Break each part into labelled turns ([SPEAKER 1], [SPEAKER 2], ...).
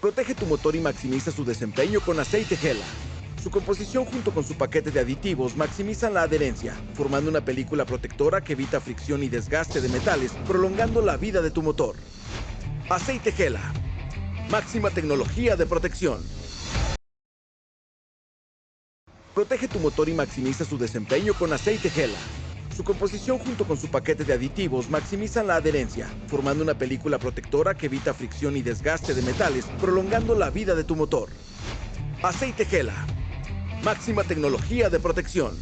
[SPEAKER 1] Protege tu motor y maximiza su desempeño con aceite Gela. Su composición junto con su paquete de aditivos maximizan la adherencia, formando una película protectora que evita fricción y desgaste de metales, prolongando la vida de tu motor. Aceite Gela. Máxima tecnología de protección. Protege tu motor y maximiza su desempeño con aceite Gela. Su composición junto con su paquete de aditivos maximizan la adherencia, formando una película protectora que evita fricción y desgaste de metales, prolongando la vida de tu motor. Aceite Gela. Máxima tecnología de protección.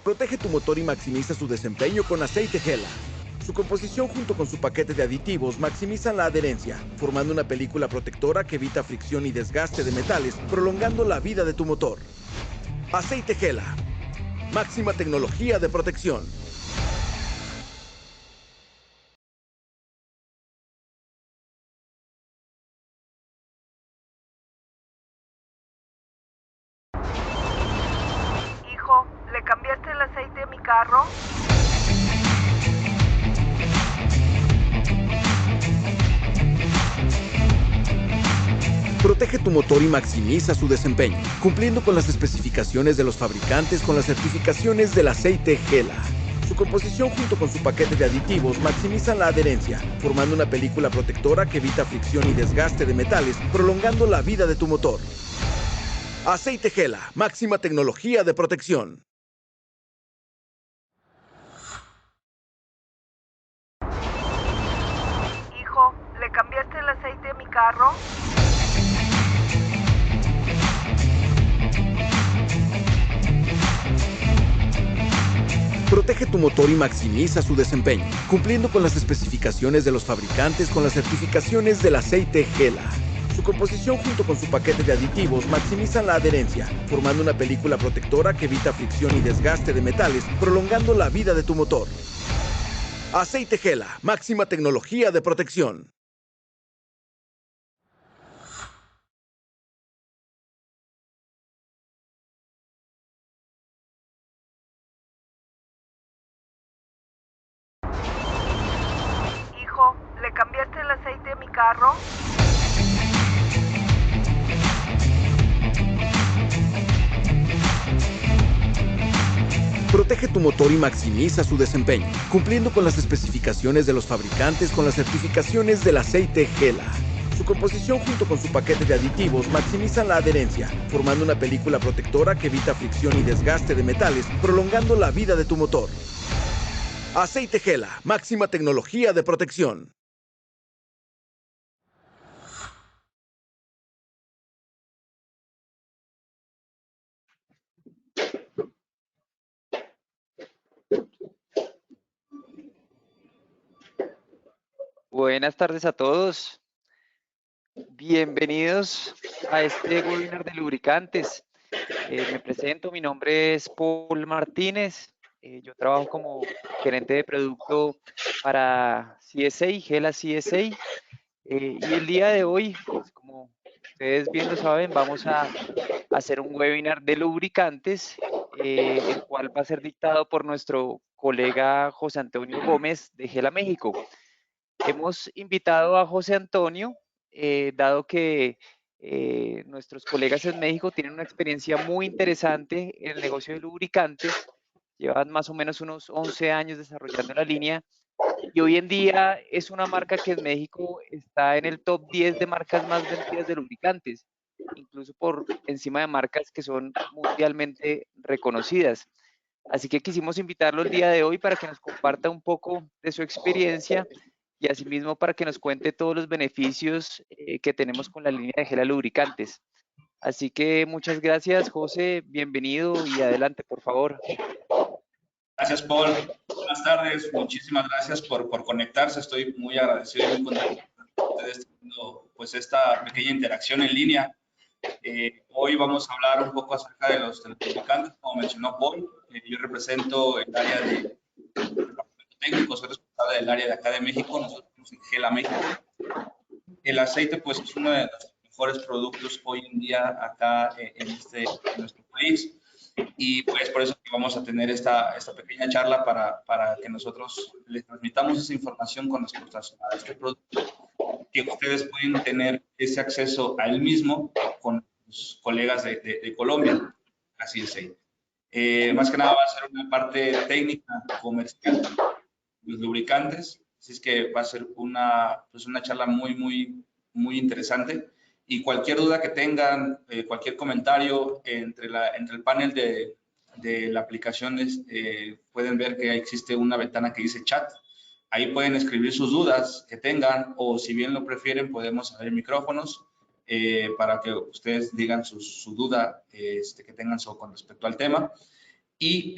[SPEAKER 1] Protege tu motor y maximiza su desempeño con aceite Gela. Su composición junto con su paquete de aditivos maximizan la adherencia, formando una película protectora que evita fricción y desgaste de metales, prolongando la vida de tu motor. Aceite Gela. Máxima tecnología de protección.
[SPEAKER 2] Hijo, ¿le cambiaste el aceite a mi carro?
[SPEAKER 1] Protege tu motor y maximiza su desempeño, cumpliendo con las especificaciones de los fabricantes con las certificaciones del aceite Gela. Su composición junto con su paquete de aditivos maximizan la adherencia, formando una película protectora que evita fricción y desgaste de metales, prolongando la vida de tu motor. Aceite Gela, máxima tecnología de protección.
[SPEAKER 2] Hijo, ¿le cambiaste el aceite a mi carro?
[SPEAKER 1] Protege tu motor y maximiza su desempeño, cumpliendo con las especificaciones de los fabricantes con las certificaciones del aceite Gela. Su composición junto con su paquete de aditivos maximizan la adherencia, formando una película protectora que evita fricción y desgaste de metales, prolongando la vida de tu motor. Aceite Gela, máxima tecnología de protección.
[SPEAKER 2] Hijo, ¿le cambiaste el aceite a mi carro?
[SPEAKER 1] Protege tu motor y maximiza su desempeño, cumpliendo con las especificaciones de los fabricantes con las certificaciones del aceite Gela. Su composición junto con su paquete de aditivos maximizan la adherencia, formando una película protectora que evita fricción y desgaste de metales, prolongando la vida de tu motor. Aceite Gela, máxima tecnología de protección.
[SPEAKER 3] Buenas tardes a todos. Bienvenidos a este webinar de lubricantes. Me presento, mi nombre es Paul Martínez. Yo trabajo como gerente de producto para CSA, Gela CSA. Y el día de hoy, pues, como ustedes bien lo saben, vamos a hacer un webinar de lubricantes, el cual va a ser dictado por nuestro colega José Antonio Gómez de Gela México. Hemos invitado a José Antonio, dado que nuestros colegas en México tienen una experiencia muy interesante en el negocio de lubricantes, llevan más o menos unos 11 años desarrollando la línea y hoy en día es una marca que en México está en el top 10 de marcas más vendidas de lubricantes, incluso por encima de marcas que son mundialmente reconocidas. Así que quisimos invitarlo el día de hoy para que nos comparta un poco de su experiencia y asimismo para que nos cuente todos los beneficios que tenemos con la línea de Gela Lubricantes. Así que muchas gracias, José, bienvenido y adelante, por favor.
[SPEAKER 4] Gracias, Paul. Buenas tardes, muchísimas gracias por conectarse. Estoy muy agradecido y muy contento con ustedes teniendo pues esta pequeña interacción en línea. Hoy vamos a hablar un poco acerca de los lubricantes, como mencionó Paul. Yo represento el área de técnico, soy responsable del área de acá de México, nosotros estamos en Gela México. El aceite pues es uno de los mejores productos hoy en día acá en nuestro país. Y pues por eso que vamos a tener esta pequeña charla para que nosotros les transmitamos esa información con respecto a este producto, que ustedes pueden tener ese acceso a él mismo con sus colegas de Colombia. Así es ahí. Más que nada va a ser una parte técnica, comercial, los lubricantes. Así es que va a ser una charla muy interesante. Y cualquier duda que tengan, cualquier comentario entre el panel de la aplicación, pueden ver que existe una ventana que dice chat. Ahí pueden escribir sus dudas que tengan, o si bien lo prefieren, podemos abrir micrófonos para que ustedes digan su duda que tengan con respecto al tema. Y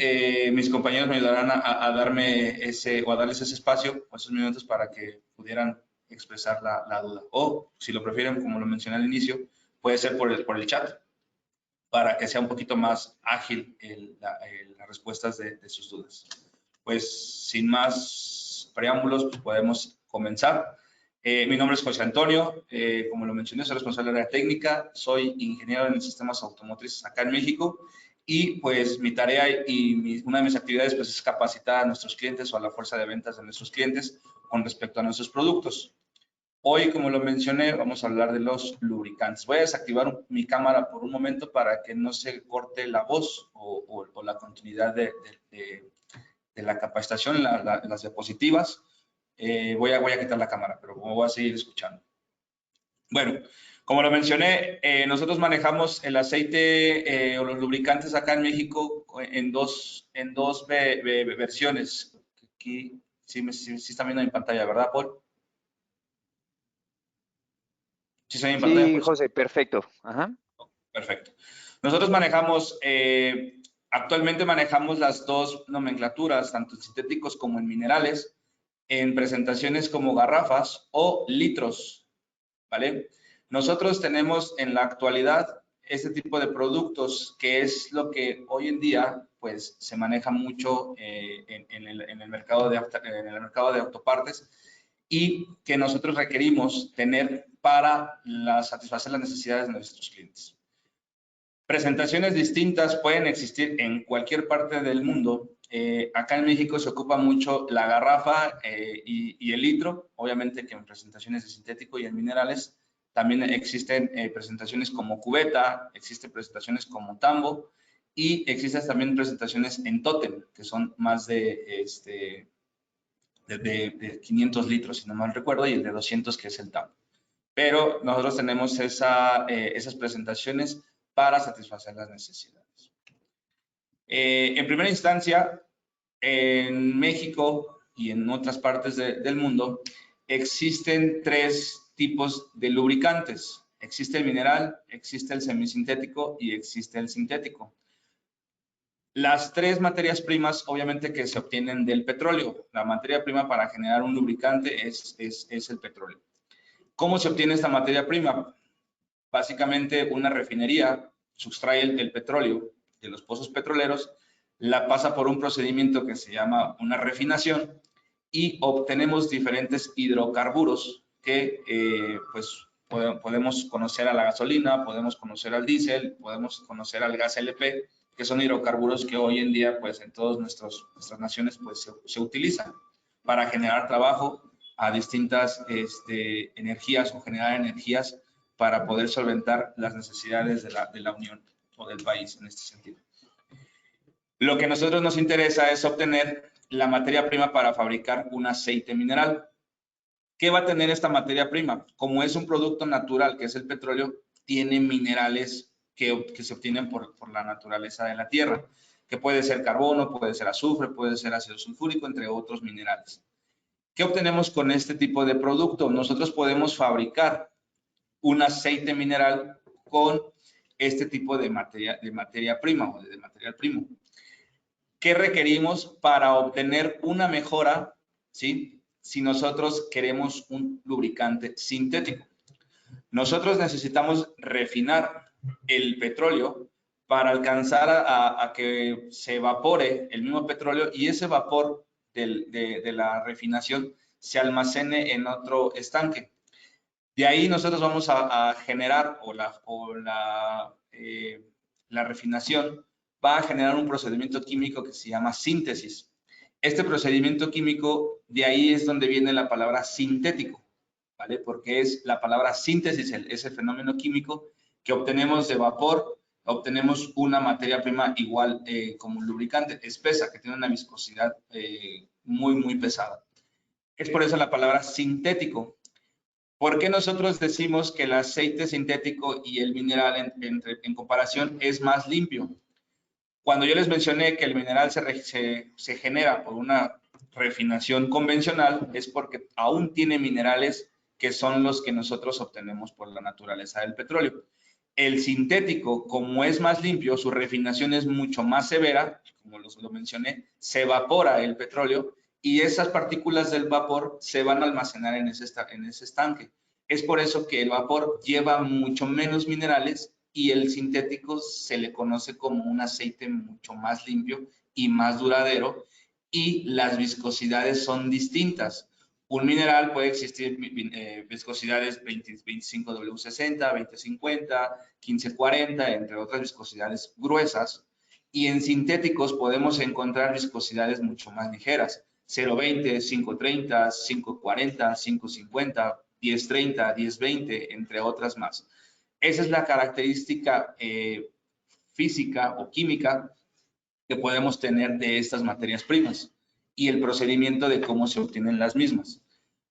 [SPEAKER 4] mis compañeros me ayudarán a darme a darles ese espacio, o esos minutos, para que pudieran expresar la duda. O, si lo prefieren, como lo mencioné al inicio, puede ser por el chat, para que sea un poquito más ágil las respuestas de sus dudas. Pues, sin más preámbulos, pues podemos comenzar. Mi nombre es José Antonio, como lo mencioné, soy responsable de área técnica, soy ingeniero en sistemas automotrices acá en México, y pues mi tarea y una de mis actividades pues es capacitar a nuestros clientes o a la fuerza de ventas de nuestros clientes con respecto a nuestros productos. Hoy, como lo mencioné, vamos a hablar de los lubricantes. Voy a desactivar mi cámara por un momento para que no se corte la voz o la continuidad de la capacitación, las diapositivas. Voy a quitar la cámara, pero voy a seguir escuchando. Bueno, como lo mencioné, nosotros manejamos el aceite o los lubricantes acá en México en dos versiones. Aquí sí están viendo en pantalla, ¿verdad, Paul? ¿Sí está en pantalla, Paul?
[SPEAKER 3] José, perfecto. Ajá.
[SPEAKER 4] Perfecto. Nosotros manejamos, actualmente manejamos las dos nomenclaturas, tanto en sintéticos como en minerales, en presentaciones como garrafas o litros, ¿vale? Nosotros tenemos en la actualidad este tipo de productos, que es lo que hoy en día pues se maneja mucho en el mercado de autopartes, y que nosotros requerimos tener para satisfacer las necesidades de nuestros clientes. Presentaciones distintas pueden existir en cualquier parte del mundo. Acá en México se ocupa mucho la garrafa y el litro, obviamente que en presentaciones de sintético y en minerales. También existen presentaciones como cubeta, existen presentaciones como tambo, y existen también presentaciones en tótem, que son más de 500 litros, si no mal recuerdo, y el de 200, que es el tambo. Pero nosotros tenemos esas presentaciones para satisfacer las necesidades. En primera instancia, en México y en otras partes del mundo, existen tres tipos de lubricantes. Existe el mineral, existe el semisintético y existe el sintético. Las tres materias primas, obviamente, que se obtienen del petróleo. La materia prima para generar un lubricante es el petróleo. ¿Cómo se obtiene esta materia prima? Básicamente, una refinería sustrae el petróleo de los pozos petroleros, la pasa por un procedimiento que se llama una refinación, y obtenemos diferentes hidrocarburos que pues podemos conocer a la gasolina, podemos conocer al diésel, podemos conocer al gas LP, que son hidrocarburos que hoy en día pues en todas nuestras naciones pues se utilizan para generar trabajo a distintas energías, o generar energías para poder solventar las necesidades de la Unión o del país en este sentido. Lo que a nosotros nos interesa es obtener la materia prima para fabricar un aceite mineral. ¿Qué va a tener esta materia prima? Como es un producto natural, que es el petróleo, tiene minerales que se obtienen por la naturaleza de la tierra, que puede ser carbono, puede ser azufre, puede ser ácido sulfúrico, entre otros minerales. ¿Qué obtenemos con este tipo de producto? Nosotros podemos fabricar un aceite mineral con este tipo de materia prima o de material primo. ¿Qué requerimos para obtener una mejora, ¿sí? Si nosotros queremos un lubricante sintético? Nosotros necesitamos refinar el petróleo para alcanzar a que se evapore el mismo petróleo, y ese vapor de la refinación se almacene en otro estanque. De ahí nosotros vamos a generar, la refinación va a generar un procedimiento químico que se llama síntesis. Este procedimiento químico, de ahí es donde viene la palabra sintético, ¿vale? Porque es la palabra síntesis, ese fenómeno químico que obtenemos de vapor, obtenemos una materia prima igual como un lubricante, espesa, que tiene una viscosidad muy, muy pesada. Es por eso la palabra sintético. ¿Por qué nosotros decimos que el aceite sintético y el mineral en comparación es más limpio? Cuando yo les mencioné que el mineral se genera por una refinación convencional, es porque aún tiene minerales que son los que nosotros obtenemos por la naturaleza del petróleo. El sintético, como es más limpio, su refinación es mucho más severa, como lo mencioné, se evapora el petróleo y esas partículas del vapor se van a almacenar en ese estanque. Es por eso que el vapor lleva mucho menos minerales y el sintético se le conoce como un aceite mucho más limpio y más duradero, y las viscosidades son distintas. Un mineral puede existir viscosidades 25W60, 2050, 1540, entre otras viscosidades gruesas, y en sintéticos podemos encontrar viscosidades mucho más ligeras, 0.20, 5.30, 5.40, 5.50, 10.30, 10.20, entre otras más. Esa es la característica física o química que podemos tener de estas materias primas y el procedimiento de cómo se obtienen las mismas.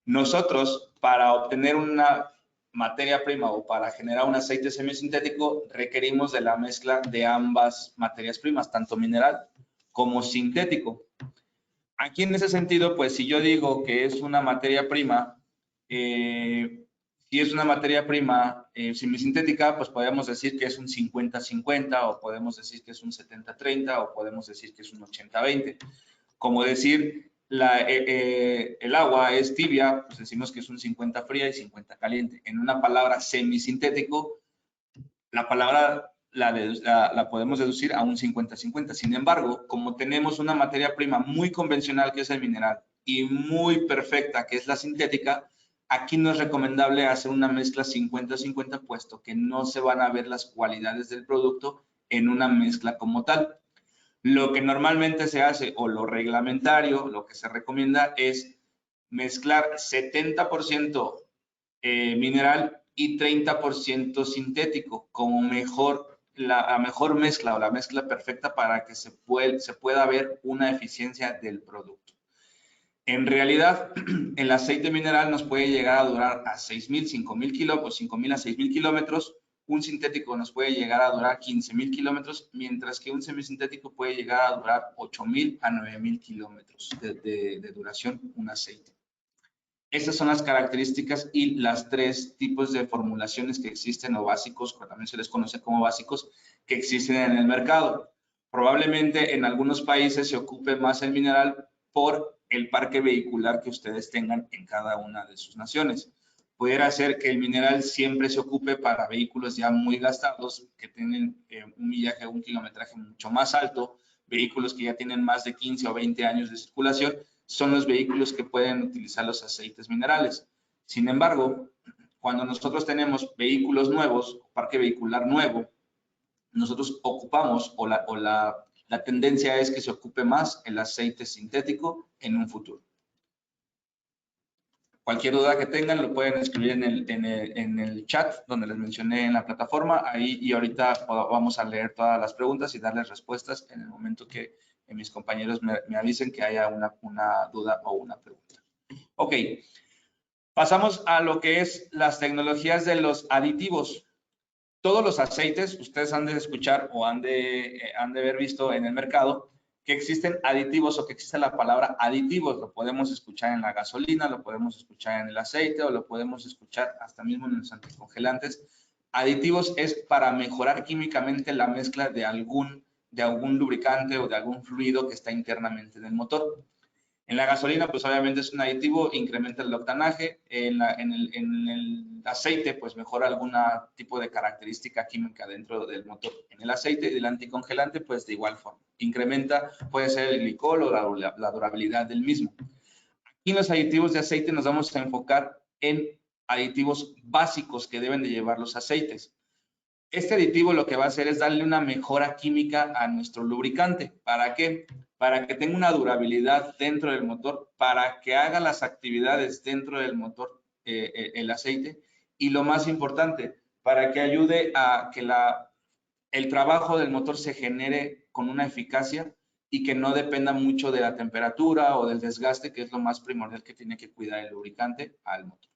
[SPEAKER 4] Nosotros, para obtener una materia prima o para generar un aceite semisintético, requerimos de la mezcla de ambas materias primas, tanto mineral como sintético. Aquí en ese sentido, pues si yo digo que es una materia prima, si es una materia prima semisintética, pues podemos decir que es un 50-50 o podemos decir que es un 70-30 o podemos decir que es un 80-20. Como decir, el agua es tibia, pues decimos que es un 50 fría y 50 caliente. En una palabra semisintético, la palabra la podemos deducir a un 50-50. Sin embargo, como tenemos una materia prima muy convencional, que es el mineral, y muy perfecta, que es la sintética, aquí no es recomendable hacer una mezcla 50-50, puesto que no se van a ver las cualidades del producto en una mezcla como tal. Lo que normalmente se hace, o lo reglamentario, lo que se recomienda es mezclar 70% mineral y 30% sintético como la mejor mezcla o la mezcla perfecta para que se pueda ver una eficiencia del producto. En realidad, el aceite mineral nos puede llegar a durar a 6.000, 5.000 kilómetros, 5.000 a 6.000 kilómetros. Un sintético nos puede llegar a durar 15.000 kilómetros, mientras que un semisintético puede llegar a durar 8.000 a 9.000 kilómetros de duración un aceite. Estas son las características y las tres tipos de formulaciones que existen, o básicos, que también se les conoce como básicos, que existen en el mercado. Probablemente en algunos países se ocupe más el mineral por el parque vehicular que ustedes tengan en cada una de sus naciones. Pudiera ser que el mineral siempre se ocupe para vehículos ya muy gastados, que tienen un millaje o un kilometraje mucho más alto, vehículos que ya tienen más de 15 o 20 años de circulación, son los vehículos que pueden utilizar los aceites minerales. Sin embargo, cuando nosotros tenemos vehículos nuevos, parque vehicular nuevo, nosotros ocupamos, o la tendencia es que se ocupe más el aceite sintético en un futuro. Cualquier duda que tengan lo pueden escribir en el chat donde les mencioné en la plataforma, ahí, y ahorita vamos a leer todas las preguntas y darles respuestas en el momento que mis compañeros me avisen que haya una duda o una pregunta. Ok, pasamos a lo que es las tecnologías de los aditivos. Todos los aceites, ustedes han de escuchar o han de haber visto en el mercado que existen aditivos, o que existe la palabra aditivos. Lo podemos escuchar en la gasolina, lo podemos escuchar en el aceite, o lo podemos escuchar hasta mismo en los anticongelantes. Aditivos es para mejorar químicamente la mezcla de algún lubricante o de algún fluido que está internamente en el motor. En la gasolina, pues obviamente es un aditivo, incrementa el octanaje. En el aceite, pues mejora algún tipo de característica química dentro del motor. En el aceite del anticongelante, pues de igual forma. Incrementa, puede ser el glicol o la durabilidad del mismo. Aquí en los aditivos de aceite nos vamos a enfocar en aditivos básicos que deben de llevar los aceites. Este aditivo lo que va a hacer es darle una mejora química a nuestro lubricante. ¿Para qué? Para que tenga una durabilidad dentro del motor, para que haga las actividades dentro del motor el aceite, y lo más importante, para que ayude a que el trabajo del motor se genere con una eficacia y que no dependa mucho de la temperatura o del desgaste, que es lo más primordial que tiene que cuidar el lubricante al motor.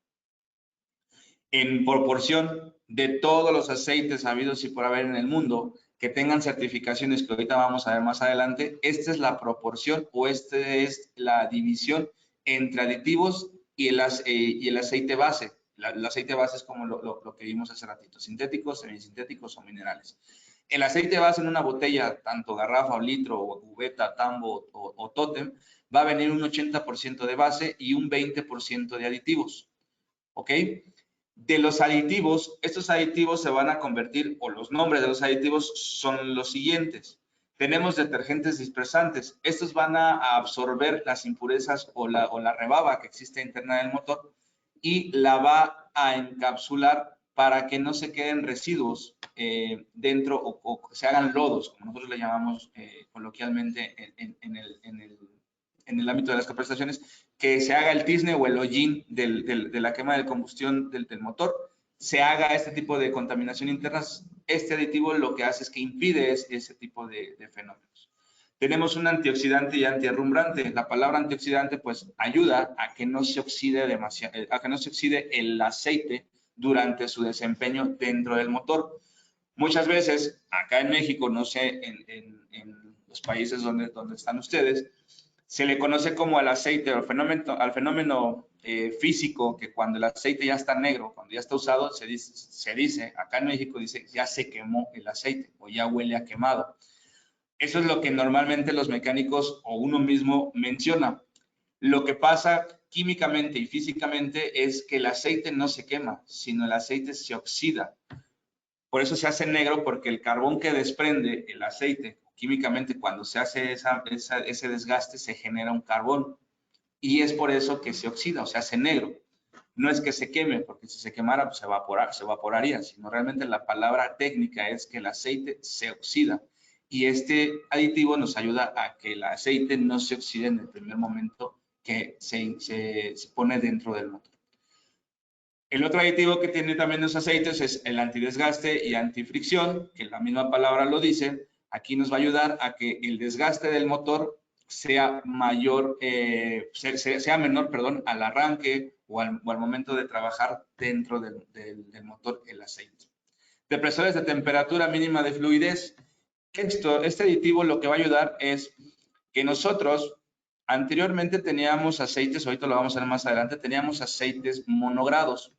[SPEAKER 4] En proporción de todos los aceites habidos y por haber en el mundo que tengan certificaciones que ahorita vamos a ver más adelante, esta es la proporción o esta es la división entre aditivos y el aceite base. El aceite base es como lo que vimos hace ratito, sintéticos, semisintéticos o minerales. El aceite base en una botella, tanto garrafa o litro o cubeta, tambo o tótem, va a venir un 80% de base y un 20% de aditivos. ¿Ok? De los aditivos, estos aditivos se van a convertir, o los nombres de los aditivos son los siguientes. Tenemos detergentes dispersantes. Estos van a absorber las impurezas o la rebaba que existe interna del motor y la va a encapsular para que no se queden residuos dentro o se hagan lodos, como nosotros le llamamos coloquialmente en el ámbito de las capacitaciones, que se haga el tizne o el hollín de la quema de combustión del motor, se haga este tipo de contaminación interna. Este aditivo lo que hace es que impide ese tipo de fenómenos. Tenemos un antioxidante y antiarrumbrante. La palabra antioxidante pues ayuda a que no se oxide demasiado, a que no se oxide el aceite durante su desempeño dentro del motor. Muchas veces, acá en México, no sé, en los países donde están ustedes, se le conoce como al aceite, al fenómeno físico, que cuando el aceite ya está negro, cuando ya está usado, se dice, acá en México dice, ya se quemó el aceite o ya huele a quemado. Eso es lo que normalmente los mecánicos o uno mismo menciona. Lo que pasa químicamente y físicamente es que el aceite no se quema, sino el aceite se oxida. Por eso se hace negro, porque el carbón que desprende el aceite químicamente, cuando se hace ese desgaste, se genera un carbón. Y es por eso que se oxida o se hace negro. No es que se queme, porque si se quemara, pues se evaporaría, sino realmente la palabra técnica es que el aceite se oxida. Y este aditivo nos ayuda a que el aceite no se oxide en el primer momento que se pone dentro del motor. El otro aditivo que tiene también los aceites es el antidesgaste y antifricción, que la misma palabra lo dice. Aquí nos va a ayudar a que el desgaste del motor sea mayor, sea menor, perdón, al arranque o al momento de trabajar dentro del motor el aceite. Depresores de temperatura mínima de fluidez. Este aditivo lo que va a ayudar es que nosotros anteriormente teníamos aceites, ahorita lo vamos a ver más adelante, teníamos aceites monogrados,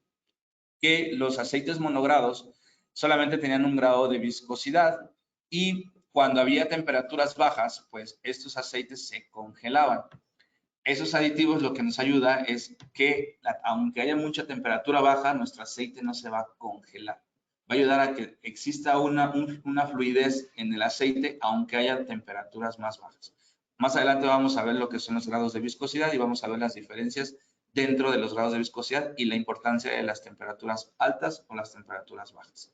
[SPEAKER 4] que los aceites monogrados solamente tenían un grado de viscosidad y cuando había temperaturas bajas, pues estos aceites se congelaban. Esos aditivos lo que nos ayuda es que, aunque haya mucha temperatura baja, nuestro aceite no se va a congelar. Va a ayudar a que exista una fluidez en el aceite, aunque haya temperaturas más bajas. Más adelante vamos a ver lo que son los grados de viscosidad y vamos a ver las diferencias dentro de los grados de viscosidad y la importancia de las temperaturas altas o las temperaturas bajas.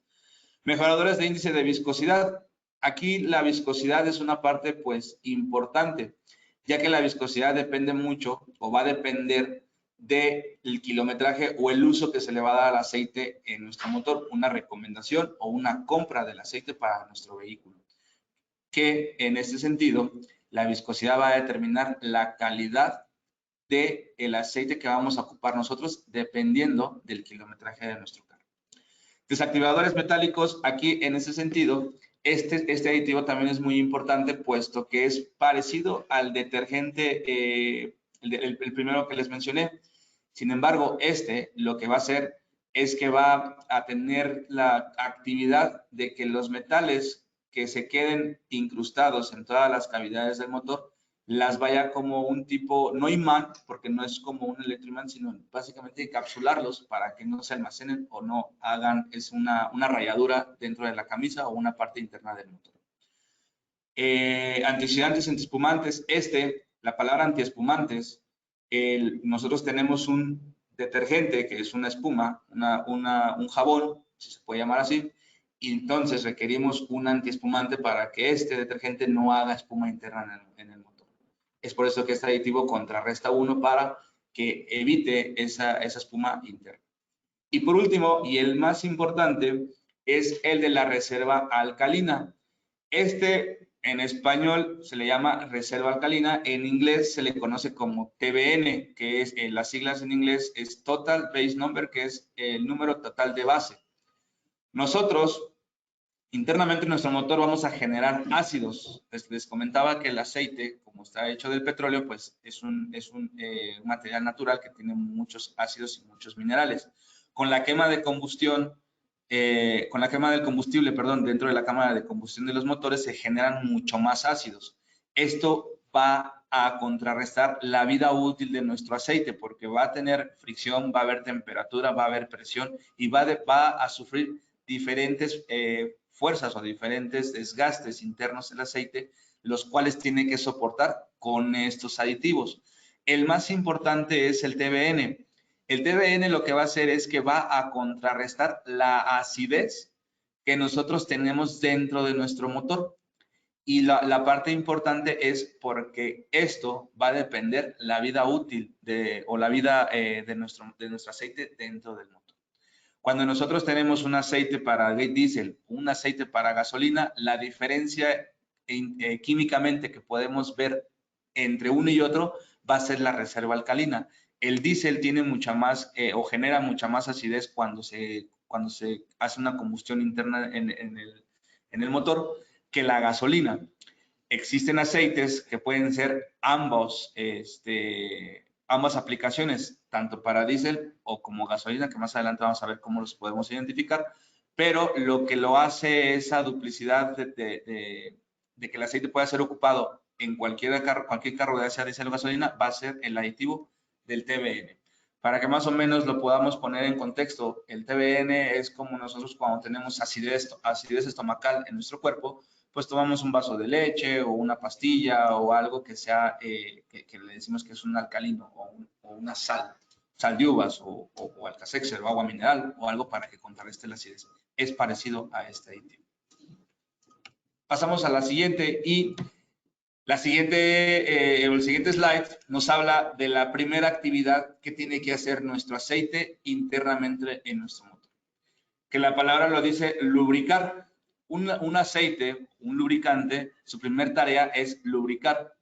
[SPEAKER 4] Mejoradores de índice de viscosidad. Aquí la viscosidad es una parte pues importante, ya que la viscosidad depende mucho o va a depender del kilometraje o el uso que se le va a dar al aceite en nuestro motor, una recomendación o una compra del aceite para nuestro vehículo. Que en este sentido, la viscosidad va a determinar la calidad del aceite que vamos a ocupar nosotros dependiendo del kilometraje de nuestro carro. Desactivadores metálicos, aquí en ese sentido, este aditivo también es muy importante, puesto que es parecido al detergente, el primero que les mencioné. Sin embargo, lo que va a hacer es que va a tener la actividad de que los metales que se queden incrustados en todas las cavidades del motor las vaya como un tipo, no imán, porque no es como un electroimán, sino básicamente encapsularlos para que no se almacenen o no hagan una rayadura dentro de la camisa o una parte interna del motor. Antioxidantes, antiespumantes. La palabra antiespumantes, nosotros tenemos un detergente, que es una espuma, un jabón, si se puede llamar así, y entonces requerimos un antiespumante para que este detergente no haga espuma interna en el motor. Es por eso que este aditivo contrarresta uno para que evite esa espuma interna. Y por último, y el más importante, es el de la reserva alcalina. Este en español se le llama reserva alcalina, en inglés se le conoce como TBN, que es, las siglas en inglés es Total Base Number, que es el número total de base. Nosotros, internamente en nuestro motor vamos a generar ácidos. Les comentaba que el aceite, como está hecho del petróleo, pues es un material natural que tiene muchos ácidos y muchos minerales. Con la quema de combustión, con la quema del combustible, perdón, dentro de la cámara de combustión de los motores se generan mucho más ácidos. Esto va a contrarrestar la vida útil de nuestro aceite porque va a tener fricción, va a haber temperatura, va a haber presión y va a sufrir diferentes fuerzas o diferentes desgastes internos del aceite, los cuales tiene que soportar con estos aditivos. El más importante es el TBN. El TBN lo que va a hacer es que va a contrarrestar la acidez que nosotros tenemos dentro de nuestro motor. Y la parte importante es porque esto va a depender la vida útil o la vida de nuestro aceite dentro del motor. Cuando nosotros tenemos un aceite para diésel, un aceite para gasolina, la diferencia químicamente que podemos ver entre uno y otro va a ser la reserva alcalina. El diésel tiene mucha más o genera mucha más acidez cuando se hace una combustión interna en el motor que la gasolina. Existen aceites que pueden ser ambas aplicaciones, tanto para diésel o como gasolina, que más adelante vamos a ver cómo los podemos identificar, pero lo que lo hace esa duplicidad de que el aceite pueda ser ocupado en cualquier carro de sea diésel o gasolina, va a ser el aditivo del TBN. Para que más o menos lo podamos poner en contexto, el TBN es como nosotros cuando tenemos acidez estomacal en nuestro cuerpo, pues tomamos un vaso de leche o una pastilla o algo que sea, que le decimos que es un alcalino o una sal de uvas o Alka-Seltzer o agua mineral o algo para que contrarreste la acidez. Es parecido a este aditivo. Pasamos a la siguiente y el siguiente slide nos habla de la primera actividad que tiene que hacer nuestro aceite internamente en nuestro motor. Que la palabra lo dice lubricar. Un aceite, un lubricante, su primer tarea es lubricar.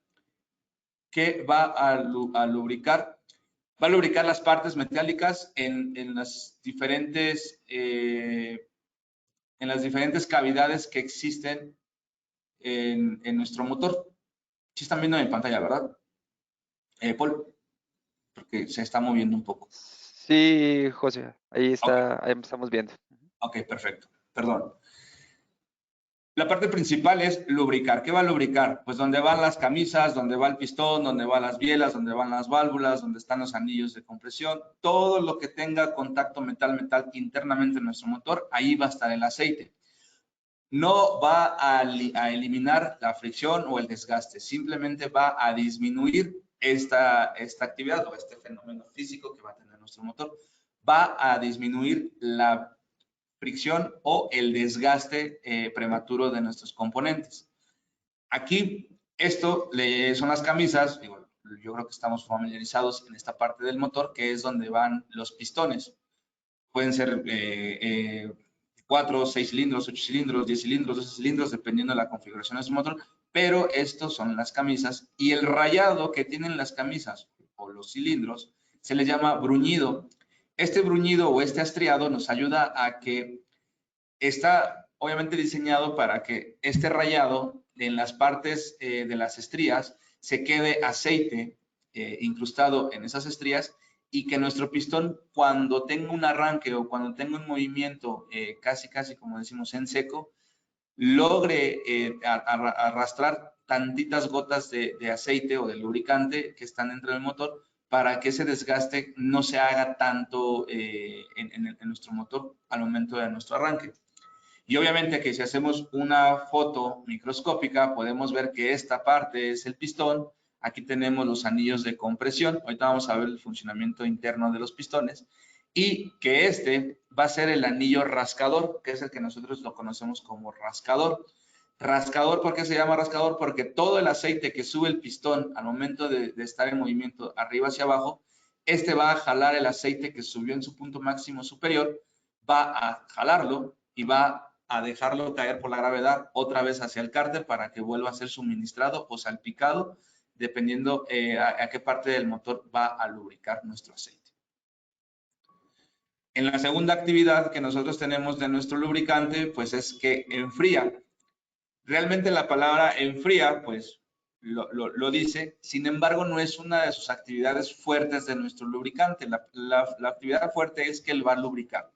[SPEAKER 4] ¿Qué va a lubricar? Va a lubricar las partes metálicas en las diferentes cavidades que existen en nuestro motor. Sí están viendo en pantalla, ¿verdad? Paul, porque se está moviendo un poco.
[SPEAKER 3] Sí, José, ahí está,
[SPEAKER 4] Okay.
[SPEAKER 3] ahí estamos viendo.
[SPEAKER 4] Ok, perfecto. Perdón. La parte principal es lubricar. ¿Qué va a lubricar? Pues donde van las camisas, donde va el pistón, donde van las bielas, donde van las válvulas, donde están los anillos de compresión, todo lo que tenga contacto metal-metal internamente en nuestro motor, ahí va a estar el aceite. No va a eliminar la fricción o el desgaste, simplemente va a disminuir esta actividad o este fenómeno físico que va a tener nuestro motor. Va a disminuir la fricción o el desgaste prematuro de nuestros componentes. Aquí, esto son las camisas, yo creo que estamos familiarizados en esta parte del motor, que es donde van los pistones. Pueden ser 4, 6 cilindros, 8 cilindros, 10 cilindros, 12 cilindros, dependiendo de la configuración de su motor, pero estos son las camisas y el rayado que tienen las camisas o los cilindros se le llama bruñido. Este bruñido o este estriado nos ayuda a que está obviamente diseñado para que este rayado en las partes de las estrías se quede aceite incrustado en esas estrías y que nuestro pistón cuando tenga un arranque o cuando tenga un movimiento casi como decimos en seco, logre arrastrar tantitas gotas de aceite o de lubricante que están dentro del motor para que ese desgaste no se haga tanto en nuestro motor al momento de nuestro arranque. Y obviamente que si hacemos una foto microscópica podemos ver que esta parte es el pistón, Aquí tenemos los anillos de compresión. Ahorita vamos a ver el funcionamiento interno de los pistones. Y que este va a ser el anillo rascador, que es el que nosotros lo conocemos como rascador. Rascador, ¿por qué se llama rascador? Porque todo el aceite que sube el pistón al momento de estar en movimiento arriba hacia abajo, este va a jalar el aceite que subió en su punto máximo superior, va a jalarlo y va a dejarlo caer por la gravedad otra vez hacia el cárter para que vuelva a ser suministrado o salpicado, dependiendo a qué parte del motor va a lubricar nuestro aceite. En la segunda actividad que nosotros tenemos de nuestro lubricante, pues es que enfría. Realmente la palabra enfría, pues lo dice, sin embargo no es una de sus actividades fuertes de nuestro lubricante. La actividad fuerte es que él va a lubricar.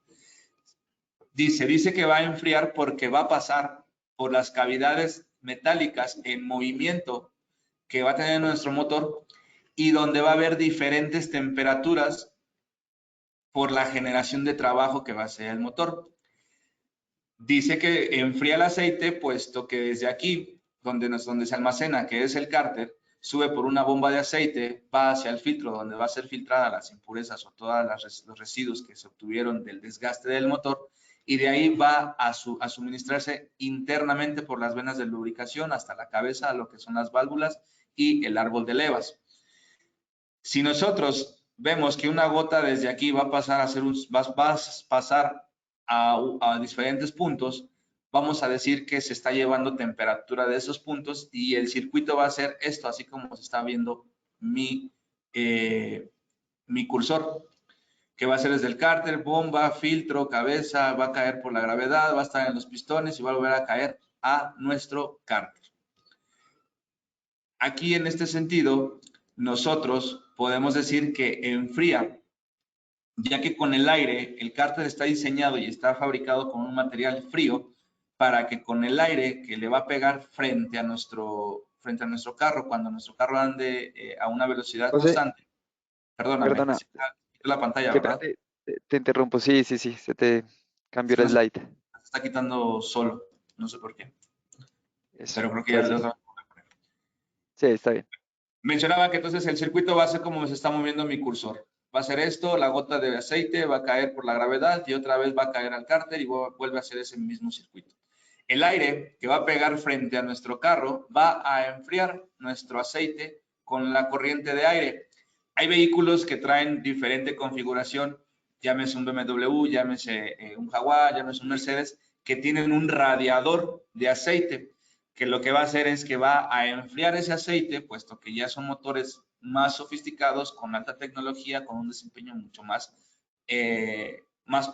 [SPEAKER 4] Dice que va a enfriar porque va a pasar por las cavidades metálicas en movimiento que va a tener nuestro motor y donde va a haber diferentes temperaturas por la generación de trabajo que va a hacer el motor. Dice que enfría el aceite, puesto que desde aquí, donde se almacena, que es el cárter, sube por una bomba de aceite, va hacia el filtro, donde va a ser filtrada las impurezas o todos los residuos que se obtuvieron del desgaste del motor, y de ahí va a suministrarse internamente por las venas de lubricación hasta la cabeza, a lo que son las válvulas y el árbol de levas. Si nosotros vemos que una gota desde aquí va a pasar a diferentes puntos, vamos a decir que se está llevando temperatura de esos puntos y el circuito va a ser esto, así como se está viendo mi cursor, que va a ser desde el cárter, bomba, filtro, cabeza, va a caer por la gravedad, va a estar en los pistones y va a volver a caer a nuestro cárter. Aquí en este sentido, nosotros podemos decir que enfría, ya que con el aire, el cárter está diseñado y está fabricado con un material frío para que con el aire que le va a pegar frente a nuestro carro, cuando nuestro carro ande a una velocidad
[SPEAKER 3] José,
[SPEAKER 4] constante. Perdóname,
[SPEAKER 3] perdona,
[SPEAKER 4] la pantalla,
[SPEAKER 3] qué pena,
[SPEAKER 4] ¿verdad?
[SPEAKER 3] te interrumpo. Sí, se te cambió
[SPEAKER 4] Es que
[SPEAKER 3] el
[SPEAKER 4] no se
[SPEAKER 3] slide.
[SPEAKER 4] está quitando solo, no sé por qué,
[SPEAKER 3] Eso,
[SPEAKER 4] pero creo que ya
[SPEAKER 3] gracias.
[SPEAKER 4] lo...
[SPEAKER 3] Sí, está bien.
[SPEAKER 4] Mencionaba que entonces el circuito va a ser como se está moviendo mi cursor. Va a ser esto, la gota de aceite va a caer por la gravedad y otra vez va a caer al cárter y vuelve a ser ese mismo circuito. El aire que va a pegar frente a nuestro carro va a enfriar nuestro aceite con la corriente de aire. Hay vehículos que traen diferente configuración, llámese un BMW, llámese un Jaguar, llámese un Mercedes, que tienen un radiador de aceite, que lo que va a hacer es que va a enfriar ese aceite, puesto que ya son motores más sofisticados, con alta tecnología, con un desempeño mucho más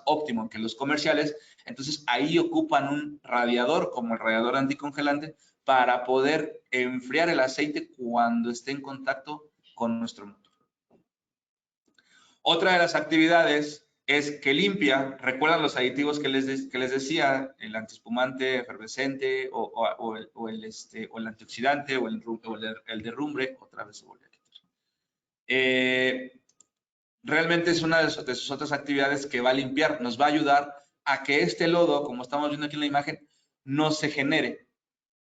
[SPEAKER 4] óptimo que los comerciales. Entonces ahí ocupan un radiador, como el radiador anticongelante, para poder enfriar el aceite cuando esté en contacto con nuestro motor. Otra de las actividades es que limpia. ¿Recuerdan los aditivos que les decía? El antiespumante, efervescente o el antioxidante o el derrumbre. Otra vez se volvió a quitar. Realmente es una de sus otras actividades que va a limpiar. Nos va a ayudar a que este lodo, como estamos viendo aquí en la imagen, no se genere.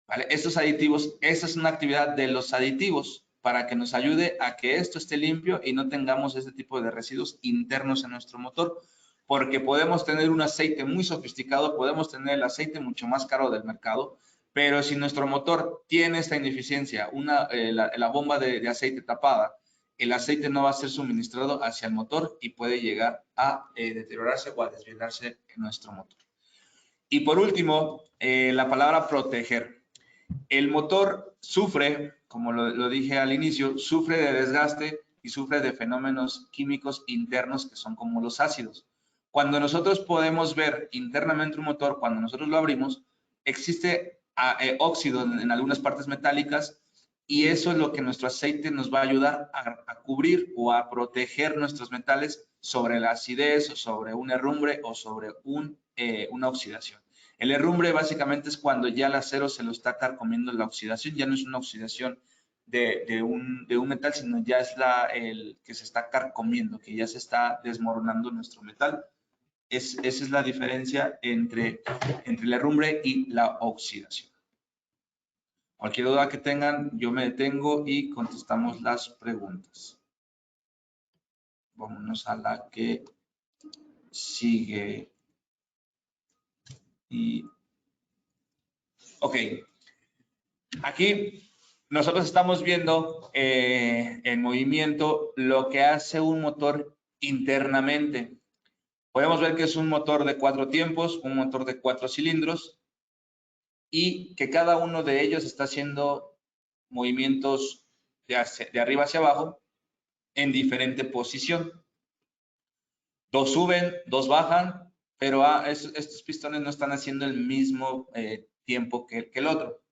[SPEAKER 4] ¿Vale? Estos aditivos, esa es una actividad de los aditivos para que nos ayude a que esto esté limpio y no tengamos este tipo de residuos internos en nuestro motor, porque podemos tener un aceite muy sofisticado, podemos tener el aceite mucho más caro del mercado, pero si nuestro motor tiene esta ineficiencia, la bomba de aceite tapada, el aceite no va a ser suministrado hacia el motor y puede llegar a deteriorarse o a desvielarse en nuestro motor. Y por último, la palabra proteger. El motor sufre, como lo dije al inicio, sufre de desgaste y sufre de fenómenos químicos internos que son como los ácidos. Cuando nosotros podemos ver internamente un motor, cuando nosotros lo abrimos, existe óxido en algunas partes metálicas y eso es lo que nuestro aceite nos va a ayudar a cubrir o a proteger nuestros metales sobre la acidez o sobre un herrumbre o sobre una oxidación. El herrumbre básicamente es cuando ya el acero se lo está carcomiendo la oxidación, ya no es una oxidación de un metal, sino ya es el que se está carcomiendo, que ya se está desmoronando nuestro metal. Esa es la diferencia entre el herrumbre y la oxidación. Cualquier duda que tengan, yo me detengo y contestamos las preguntas. Vámonos a la que sigue. Ok. Aquí nosotros estamos viendo en movimiento lo que hace un motor internamente. Podemos ver que es un motor de 4 tiempos, un motor de 4 cilindros y que cada uno de ellos está haciendo movimientos de arriba hacia abajo en diferente posición. 2 suben, 2 bajan, pero estos pistones no están haciendo el mismo tiempo que el otro.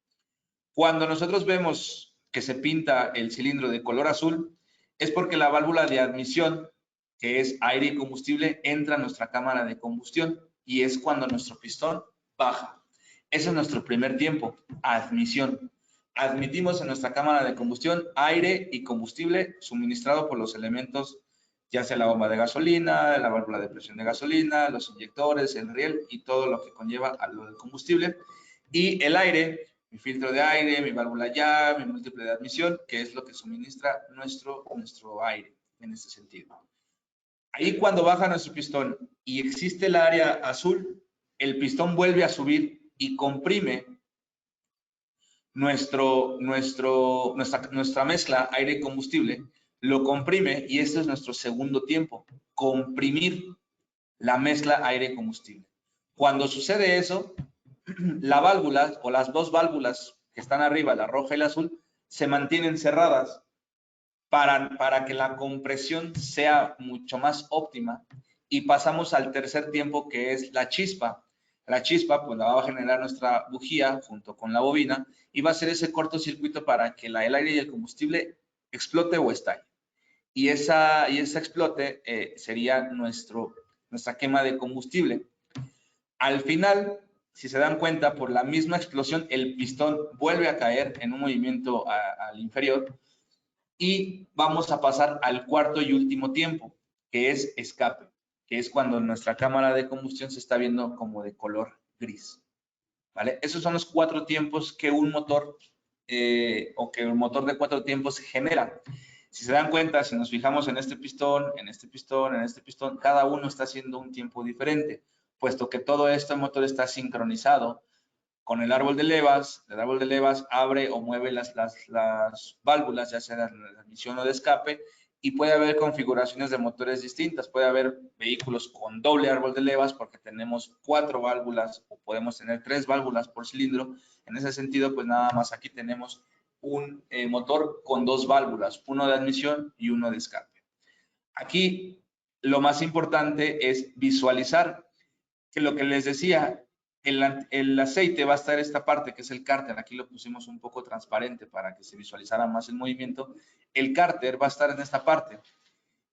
[SPEAKER 4] Cuando nosotros vemos que se pinta el cilindro de color azul, es porque la válvula de admisión, que es aire y combustible, entra a nuestra cámara de combustión y es cuando nuestro pistón baja. Ese es nuestro primer tiempo, admisión. Admitimos en nuestra cámara de combustión aire y combustible suministrado por los elementos, ya sea la bomba de gasolina, la válvula de presión de gasolina, los inyectores, el riel y todo lo que conlleva a lo del combustible. Y el aire, mi filtro de aire, mi válvula ya, mi múltiple de admisión, que es lo que suministra nuestro aire en este sentido. Ahí cuando baja nuestro pistón y existe el área azul, el pistón vuelve a subir y comprime nuestra mezcla aire y combustible, lo comprime y este es nuestro segundo tiempo, comprimir la mezcla aire y combustible. Cuando sucede eso, la válvula o las dos válvulas que están arriba, la roja y la azul, se mantienen cerradas para que la compresión sea mucho más óptima y pasamos al tercer tiempo que es la chispa. La chispa pues la va a generar nuestra bujía junto con la bobina y va a hacer ese cortocircuito para que el aire y el combustible explote o estalle. Y ese explote sería nuestra quema de combustible. Al final, si se dan cuenta, por la misma explosión, el pistón vuelve a caer en un movimiento al inferior y vamos a pasar al cuarto y último tiempo, que es escape, que es cuando nuestra cámara de combustión se está viendo como de color gris. ¿Vale? Esos son los 4 tiempos que un motor o que un motor de 4 tiempos genera. Si se dan cuenta, si nos fijamos en este pistón, en este pistón, en este pistón, cada uno está haciendo un tiempo diferente, puesto que todo este motor está sincronizado con el árbol de levas. El árbol de levas abre o mueve las válvulas, ya sea de admisión o de escape, y puede haber configuraciones de motores distintas. Puede haber vehículos con doble árbol de levas porque tenemos 4 válvulas o podemos tener 3 válvulas por cilindro. En ese sentido, pues nada más aquí tenemos un motor con 2 válvulas, uno de admisión y uno de escape. Aquí lo más importante es visualizar que lo que les decía, el aceite va a estar en esta parte que es el cárter. Aquí lo pusimos un poco transparente para que se visualizara más el movimiento. El cárter va a estar en esta parte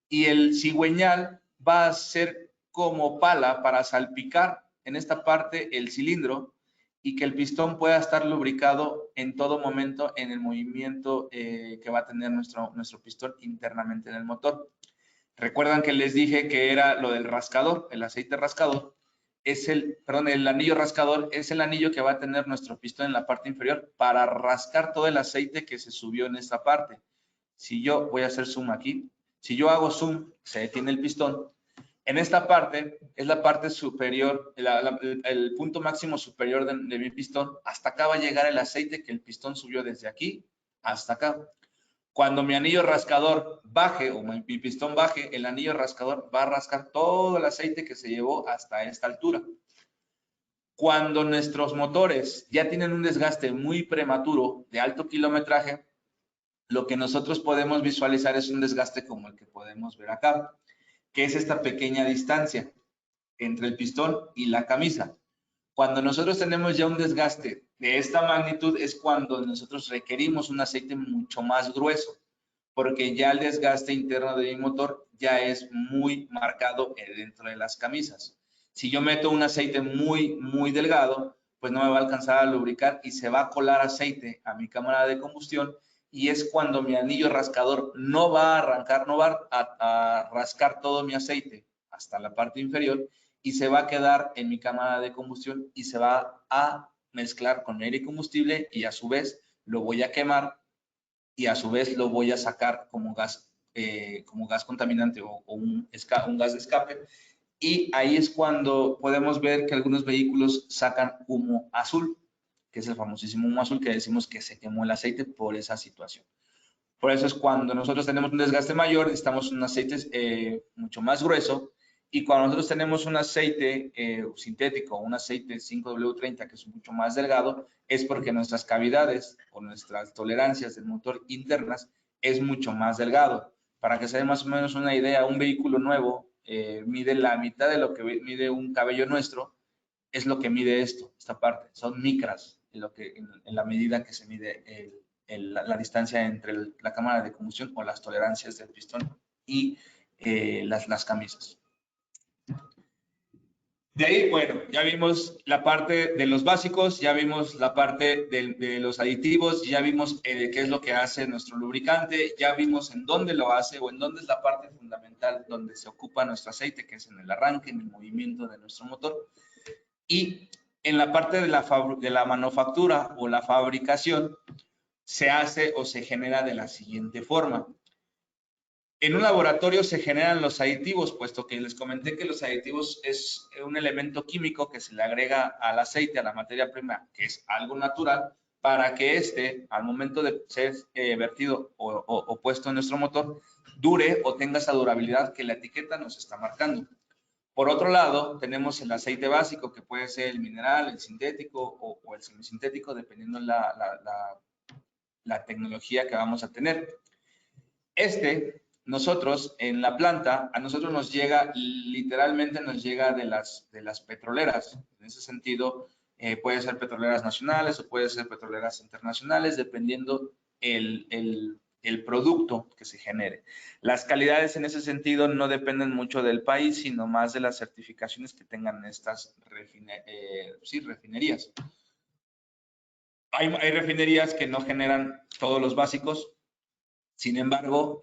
[SPEAKER 4] y el cigüeñal va a ser como pala para salpicar en esta parte el cilindro y que el pistón pueda estar lubricado en todo momento en el movimiento que va a tener nuestro pistón internamente en el motor. Recuerdan que les dije que era lo del rascador, el aceite rascador. El anillo rascador es el anillo que va a tener nuestro pistón en la parte inferior para rascar todo el aceite que se subió en esta parte. Si yo voy a hacer zoom aquí, si yo hago zoom, se detiene el pistón. En esta parte es la parte superior, el punto máximo superior de mi pistón. Hasta acá va a llegar el aceite que el pistón subió desde aquí hasta acá. Cuando mi anillo rascador baje o mi pistón baje, el anillo rascador va a rascar todo el aceite que se llevó hasta esta altura. Cuando nuestros motores ya tienen un desgaste muy prematuro de alto kilometraje, lo que nosotros podemos visualizar es un desgaste como el que podemos ver acá, que es esta pequeña distancia entre el pistón y la camisa. Cuando nosotros tenemos ya un desgaste de esta magnitud es cuando nosotros requerimos un aceite mucho más grueso, porque ya el desgaste interno de mi motor ya es muy marcado dentro de las camisas. Si yo meto un aceite muy delgado, pues no me va a alcanzar a lubricar y se va a colar aceite a mi cámara de combustión y es cuando mi anillo rascador no va a arrancar, no va a rascar todo mi aceite hasta la parte inferior y se va a quedar en mi cámara de combustión y se va a mezclar con aire y combustible y a su vez lo voy a quemar y a su vez lo voy a sacar como gas contaminante o un gas de escape. Y ahí es cuando podemos ver que algunos vehículos sacan humo azul, que es el famosísimo humo azul que decimos que se quemó el aceite por esa situación. Por eso es cuando nosotros tenemos un desgaste mayor, necesitamos un aceite mucho más grueso, y cuando nosotros tenemos un aceite sintético, un aceite 5W30 que es mucho más delgado, es porque nuestras cavidades o nuestras tolerancias del motor internas es mucho más delgado. Para que se dé más o menos una idea, un vehículo nuevo mide la mitad de lo que mide un cabello nuestro, es lo que mide esta parte, son micras en la medida que se mide la distancia entre la cámara de combustión o las tolerancias del pistón y las camisas. De ahí, bueno, ya vimos la parte de los básicos, ya vimos la parte de los aditivos, ya vimos qué es lo que hace nuestro lubricante, ya vimos en dónde lo hace o en dónde es la parte fundamental donde se ocupa nuestro aceite, que es en el arranque, en el movimiento de nuestro motor. Y en la parte de la manufactura o la fabricación, se hace o se genera de la siguiente forma. En un laboratorio se generan los aditivos, puesto que les comenté que los aditivos es un elemento químico que se le agrega al aceite, a la materia prima, que es algo natural, para que al momento de ser vertido o puesto en nuestro motor, dure o tenga esa durabilidad que la etiqueta nos está marcando. Por otro lado, tenemos el aceite básico, que puede ser el mineral, el sintético o el semisintético, dependiendo la tecnología que vamos a tener. Nosotros en la planta, a nosotros nos llega, literalmente nos llega de las petroleras. En ese sentido, puede ser petroleras nacionales o puede ser petroleras internacionales, dependiendo el producto que se genere. Las calidades en ese sentido no dependen mucho del país, sino más de las certificaciones que tengan estas refinerías. Hay refinerías que no generan todos los básicos. Sin embargo,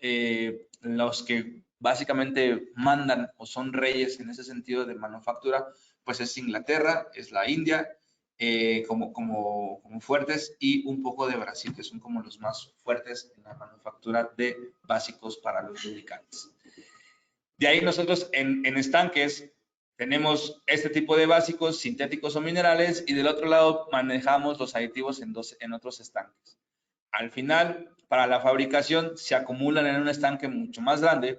[SPEAKER 4] los que básicamente mandan o son reyes en ese sentido de manufactura, pues es Inglaterra, es la India, como fuertes, y un poco de Brasil, que son como los más fuertes en la manufactura de básicos para los lubricantes. De ahí nosotros en estanques tenemos este tipo de básicos sintéticos o minerales, y del otro lado manejamos los aditivos en otros estanques. Al final, para la fabricación, se acumulan en un estanque mucho más grande,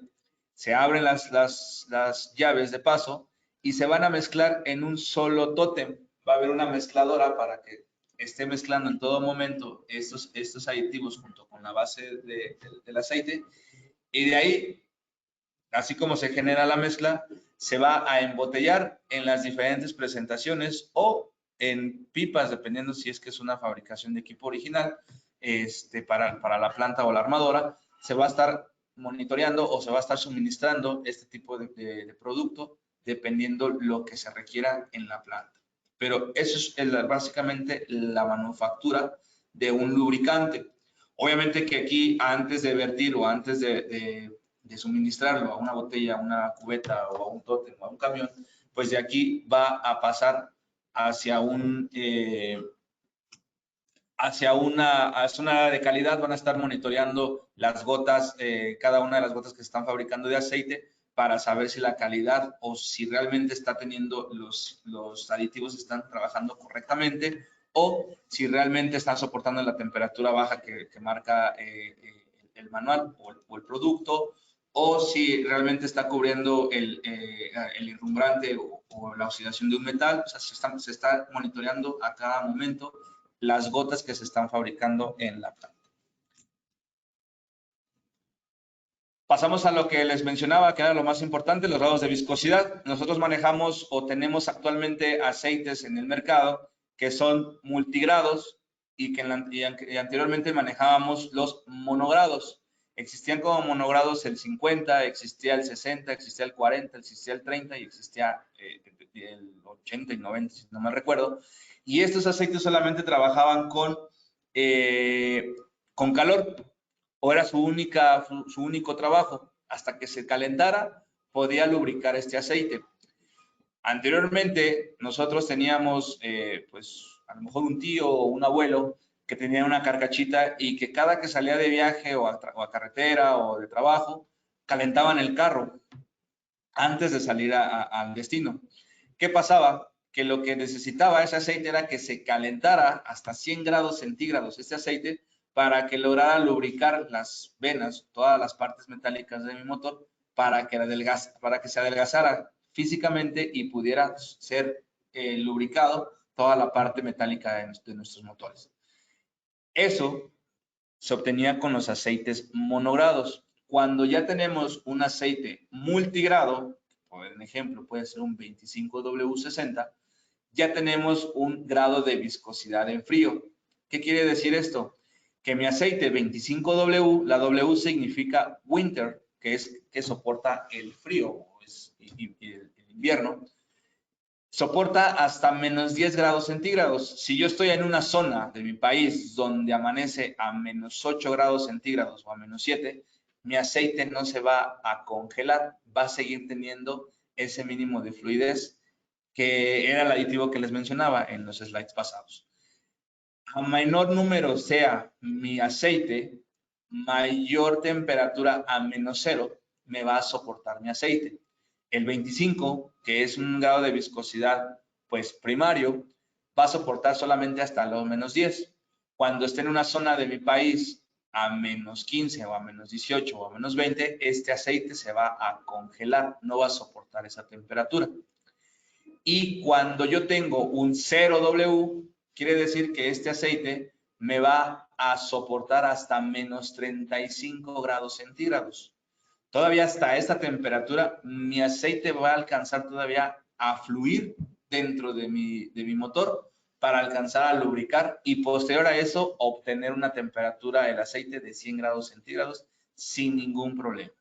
[SPEAKER 4] se abren las llaves de paso y se van a mezclar en un solo tótem. Va a haber una mezcladora para que esté mezclando en todo momento estos aditivos junto con la base del aceite, y de ahí, así como se genera la mezcla, se va a embotellar en las diferentes presentaciones o en pipas, dependiendo si es que es una fabricación de equipo original. Para la planta o la armadora, se va a estar monitoreando o se va a estar suministrando este tipo de producto dependiendo lo que se requiera en la planta. Pero eso es básicamente la manufactura de un lubricante. Obviamente que aquí, antes de vertir o antes de suministrarlo a una botella, a una cubeta o a un tótem o a un camión, pues de aquí va a pasar hacia una zona de calidad. Van a estar monitoreando las gotas, cada una de las gotas que se están fabricando de aceite, para saber si la calidad o si realmente está teniendo los aditivos están trabajando correctamente, o si realmente están soportando la temperatura baja que marca el manual o el producto, o si realmente está cubriendo el herrumbrante o la oxidación de un metal. O sea, se está monitoreando a cada momento las gotas que se están fabricando en la planta. Pasamos a lo que les mencionaba, que era lo más importante, los grados de viscosidad. Nosotros manejamos o tenemos actualmente aceites en el mercado que son multigrados y anteriormente manejábamos los monogrados. Existían como monogrados el 50, existía el 60, existía el 40, existía el 30 y existía el 80 y 90, si no me recuerdo. Y estos aceites solamente trabajaban con calor, o era su único trabajo. Hasta que se calentara, podía lubricar este aceite. Anteriormente, nosotros teníamos, pues, a lo mejor un tío o un abuelo que tenían una carcachita y que cada que salía de viaje o a carretera o de trabajo, calentaban el carro antes de salir al destino. ¿Qué pasaba? Que lo que necesitaba ese aceite era que se calentara hasta 100 grados centígrados este aceite para que lograra lubricar las venas, todas las partes metálicas de mi motor, para que se adelgazara físicamente y pudiera ser lubricado toda la parte metálica de nuestros motores. Eso se obtenía con los aceites monogrados. Cuando ya tenemos un aceite multigrado, por ejemplo, puede ser un 25W60, ya tenemos un grado de viscosidad en frío. ¿Qué quiere decir esto? Que mi aceite 25W, la W significa winter, que es que soporta el frío y el invierno, soporta hasta menos 10 grados centígrados. Si yo estoy en una zona de mi país donde amanece a menos 8 grados centígrados o a menos 7, mi aceite no se va a congelar, va a seguir teniendo ese mínimo de fluidez que era el aditivo que les mencionaba en los slides pasados. A menor número sea mi aceite, mayor temperatura a menos 0 me va a soportar mi aceite. El 25, que es un grado de viscosidad pues primario, va a soportar solamente hasta los menos 10. Cuando esté en una zona de mi país a menos 15 o a menos 18 o a menos 20, este aceite se va a congelar, no va a soportar esa temperatura. Y cuando yo tengo un 0W, quiere decir que este aceite me va a soportar hasta menos 35 grados centígrados. Todavía hasta esta temperatura, mi aceite va a alcanzar todavía a fluir dentro de mi motor para alcanzar a lubricar y posterior a eso obtener una temperatura del aceite de 100 grados centígrados sin ningún problema.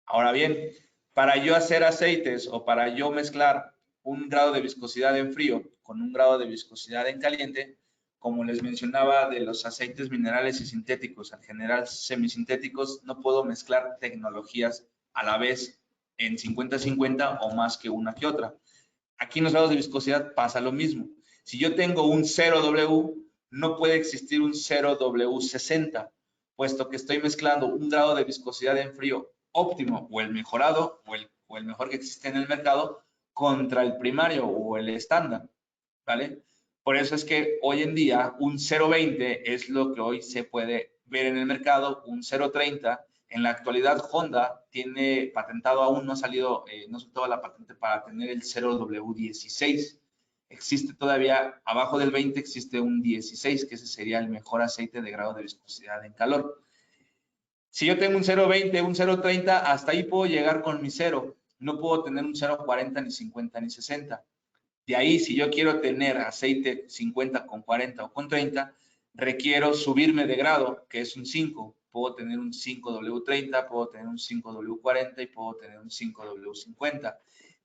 [SPEAKER 4] Ahora bien, para yo hacer aceites o para yo mezclar un grado de viscosidad en frío con un grado de viscosidad en caliente, como les mencionaba de los aceites minerales y sintéticos, en general semisintéticos, no puedo mezclar tecnologías a la vez en 50-50 o más que una que otra. Aquí en los grados de viscosidad pasa lo mismo. Si yo tengo un 0W, no puede existir un 0W60, puesto que estoy mezclando un grado de viscosidad en frío óptimo o el mejorado o el mejor que existe en el mercado contra el primario o el estándar, ¿vale? Por eso es que hoy en día un 0.20 es lo que hoy se puede ver en el mercado, un 0.30. En la actualidad Honda tiene patentado, aún no ha salido, no soltó la patente para tener el 0W16. Existe todavía, abajo del 20 existe un 16, que ese sería el mejor aceite de grado de viscosidad en calor. Si yo tengo un 0.20, un 0.30, hasta ahí puedo llegar con mi 0. No puedo tener un 0.40, ni 50, ni 60. De ahí, si yo quiero tener aceite 50 con 40 o con 30, requiero subirme de grado, que es un 5. Puedo tener un 5W30, puedo tener un 5W40 y puedo tener un 5W50.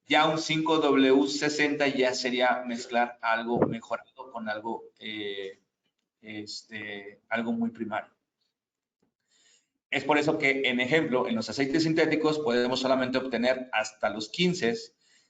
[SPEAKER 4] Ya un 5W60 ya sería mezclar algo mejorado con algo, algo muy primario. Es por eso que, en ejemplo, en los aceites sintéticos podemos solamente obtener hasta los 15,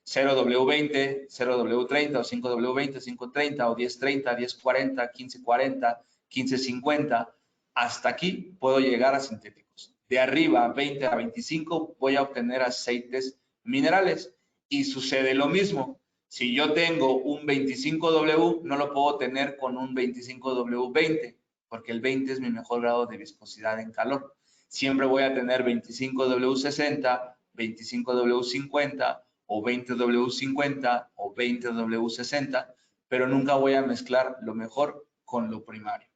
[SPEAKER 4] 0W20, 0W30 o 5W20, 530 o 1030, 1040, 1540, 1550. Hasta aquí puedo llegar a sintéticos. De arriba, 20 a 25, voy a obtener aceites minerales. Y sucede lo mismo. Si yo tengo un 25W, no lo puedo tener con un 25W20, porque el 20 es mi mejor grado de viscosidad en calor. Siempre voy a tener 25W60, 25W50 o 20W50 o 20W60, pero nunca voy a mezclar lo mejor con lo primario.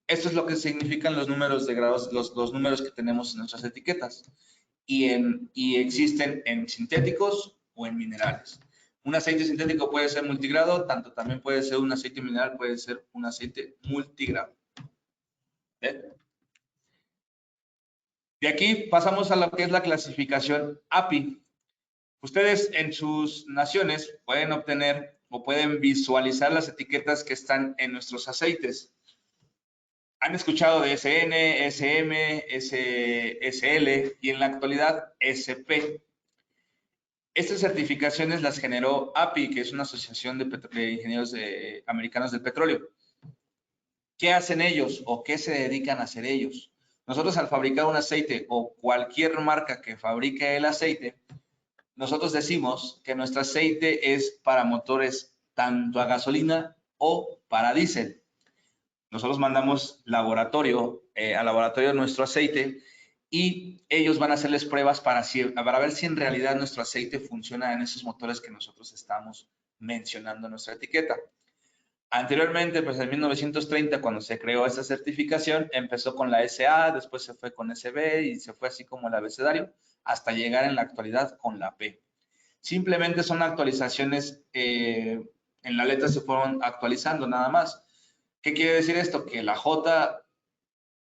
[SPEAKER 4] Esto es lo que significan los números de grados, los números que tenemos en nuestras etiquetas y existen en sintéticos o en minerales. Un aceite sintético puede ser multigrado, tanto también puede ser un aceite mineral, puede ser un aceite multigrado. ¿Ve? De aquí pasamos a lo que es la clasificación API. Ustedes en sus naciones pueden obtener o pueden visualizar las etiquetas que están en nuestros aceites. Han escuchado de SN, SM, SL y en la actualidad SP. Estas certificaciones las generó API, que es una asociación de ingenieros americanos del petróleo. ¿Qué hacen ellos o qué se dedican a hacer ellos? Nosotros al fabricar un aceite o cualquier marca que fabrique el aceite, nosotros decimos que nuestro aceite es para motores tanto a gasolina o para diésel. Nosotros mandamos al laboratorio nuestro aceite y ellos van a hacerles pruebas para ver si en realidad nuestro aceite funciona en esos motores que nosotros estamos mencionando en nuestra etiqueta. Anteriormente, pues en 1930, cuando se creó esta certificación, empezó con la SA, después se fue con SB y se fue así como el abecedario, hasta llegar en la actualidad con la P. Simplemente son actualizaciones, en la letra se fueron actualizando nada más. ¿Qué quiere decir esto? Que la J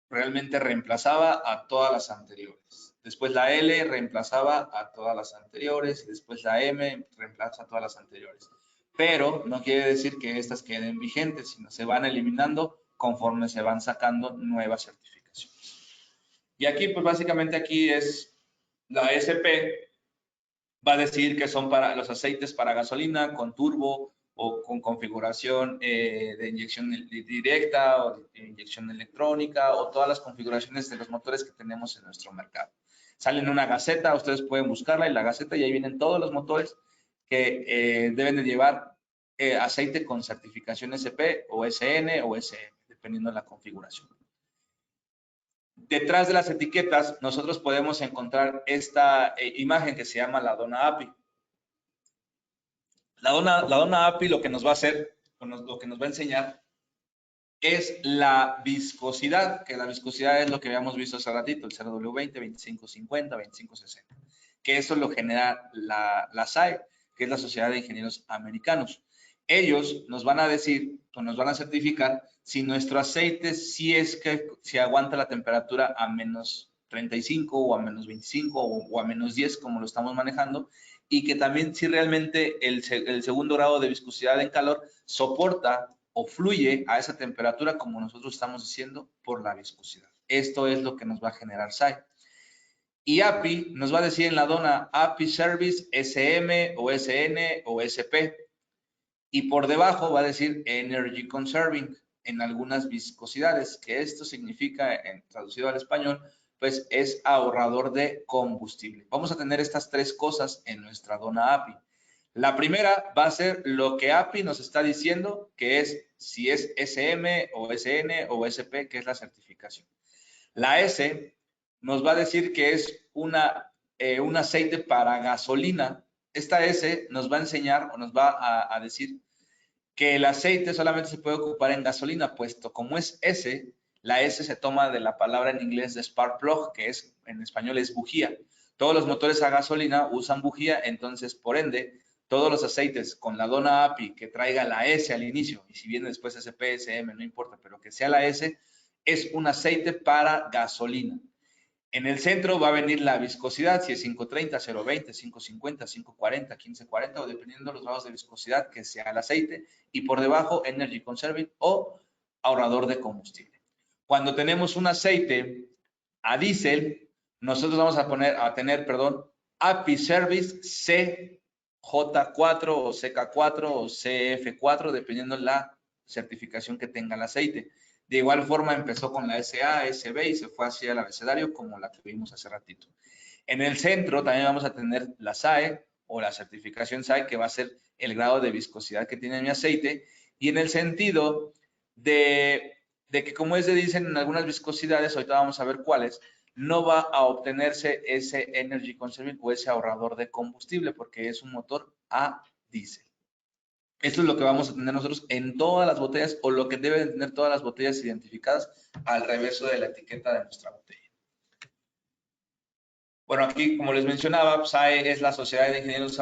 [SPEAKER 4] realmente reemplazaba a todas las anteriores. Después la L reemplazaba a todas las anteriores y después la M reemplaza a todas las anteriores. Pero no quiere decir que estas queden vigentes, sino se van eliminando conforme se van sacando nuevas certificaciones. Y aquí, pues básicamente aquí es la SP, va a decir que son para los aceites para gasolina con turbo o con configuración de inyección directa o de inyección electrónica o todas las configuraciones de los motores que tenemos en nuestro mercado. Sale en una gaceta, ustedes pueden buscarla en la gaceta y ahí vienen todos los motores que deben de llevar aceite con certificación SP o SN o SM, dependiendo de la configuración. Detrás de las etiquetas, nosotros podemos encontrar esta imagen que se llama la dona API. La dona API lo que nos va a hacer, lo que nos va a enseñar, es la viscosidad, que la viscosidad es lo que habíamos visto hace ratito, el 0W20, 2550, 2560, que eso lo genera la SAE, que es la Sociedad de Ingenieros Americanos. Ellos nos van a decir, o nos van a certificar, si nuestro aceite si aguanta la temperatura a menos 35 o a menos 25 o a menos 10, como lo estamos manejando, y que también si realmente el segundo grado de viscosidad en calor soporta o fluye a esa temperatura como nosotros estamos diciendo por la viscosidad. Esto es lo que nos va a generar SAE. Y API nos va a decir en la dona API Service SM o SN o SP. Y por debajo va a decir Energy Conserving en algunas viscosidades, que esto significa, traducido al español, pues es ahorrador de combustible. Vamos a tener estas tres cosas en nuestra dona API. La primera va a ser lo que API nos está diciendo, que es si es SM o SN o SP, que es la certificación. La S nos va a decir que es un aceite para gasolina. Esta S nos va a enseñar o nos va a decir que el aceite solamente se puede ocupar en gasolina, puesto como es S, la S se toma de la palabra en inglés de spark plug, que es en español es bujía. Todos los motores a gasolina usan bujía, entonces por ende, todos los aceites con la dona API que traiga la S al inicio, y si viene después SP, SM, no importa, pero que sea la S, es un aceite para gasolina. En el centro va a venir la viscosidad, si es 530, 020, 550, 540, 1540, o dependiendo de los grados de viscosidad que sea el aceite. Y por debajo, Energy Conserving o ahorrador de combustible. Cuando tenemos un aceite a diésel, nosotros vamos a tener, API Service CJ4 o CK4 o CF4, dependiendo de la certificación que tenga el aceite. De igual forma empezó con la SA, SB y se fue hacia el abecedario como la que vimos hace ratito. En el centro también vamos a tener la SAE o la certificación SAE, que va a ser el grado de viscosidad que tiene mi aceite. Y en el sentido de que, como es de dicen en algunas viscosidades, ahorita vamos a ver cuáles, no va a obtenerse ese Energy Conserving o ese ahorrador de combustible porque es un motor a diésel. Esto es lo que vamos a tener nosotros en todas las botellas o lo que deben tener todas las botellas identificadas al reverso de la etiqueta de nuestra botella. Bueno, aquí, como les mencionaba, SAE es la Sociedad de Ingenieros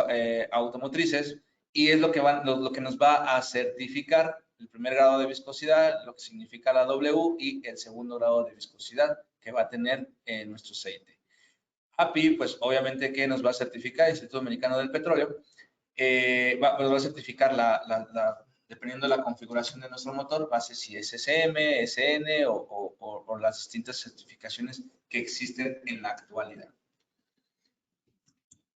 [SPEAKER 4] Automotrices y es lo que nos va a certificar el primer grado de viscosidad, lo que significa la W, y el segundo grado de viscosidad que va a tener nuestro aceite. API, pues obviamente que nos va a certificar el Instituto Americano del Petróleo. Nos va a certificar dependiendo de la configuración de nuestro motor, va a ser si es SM, SN o las distintas certificaciones que existen en la actualidad.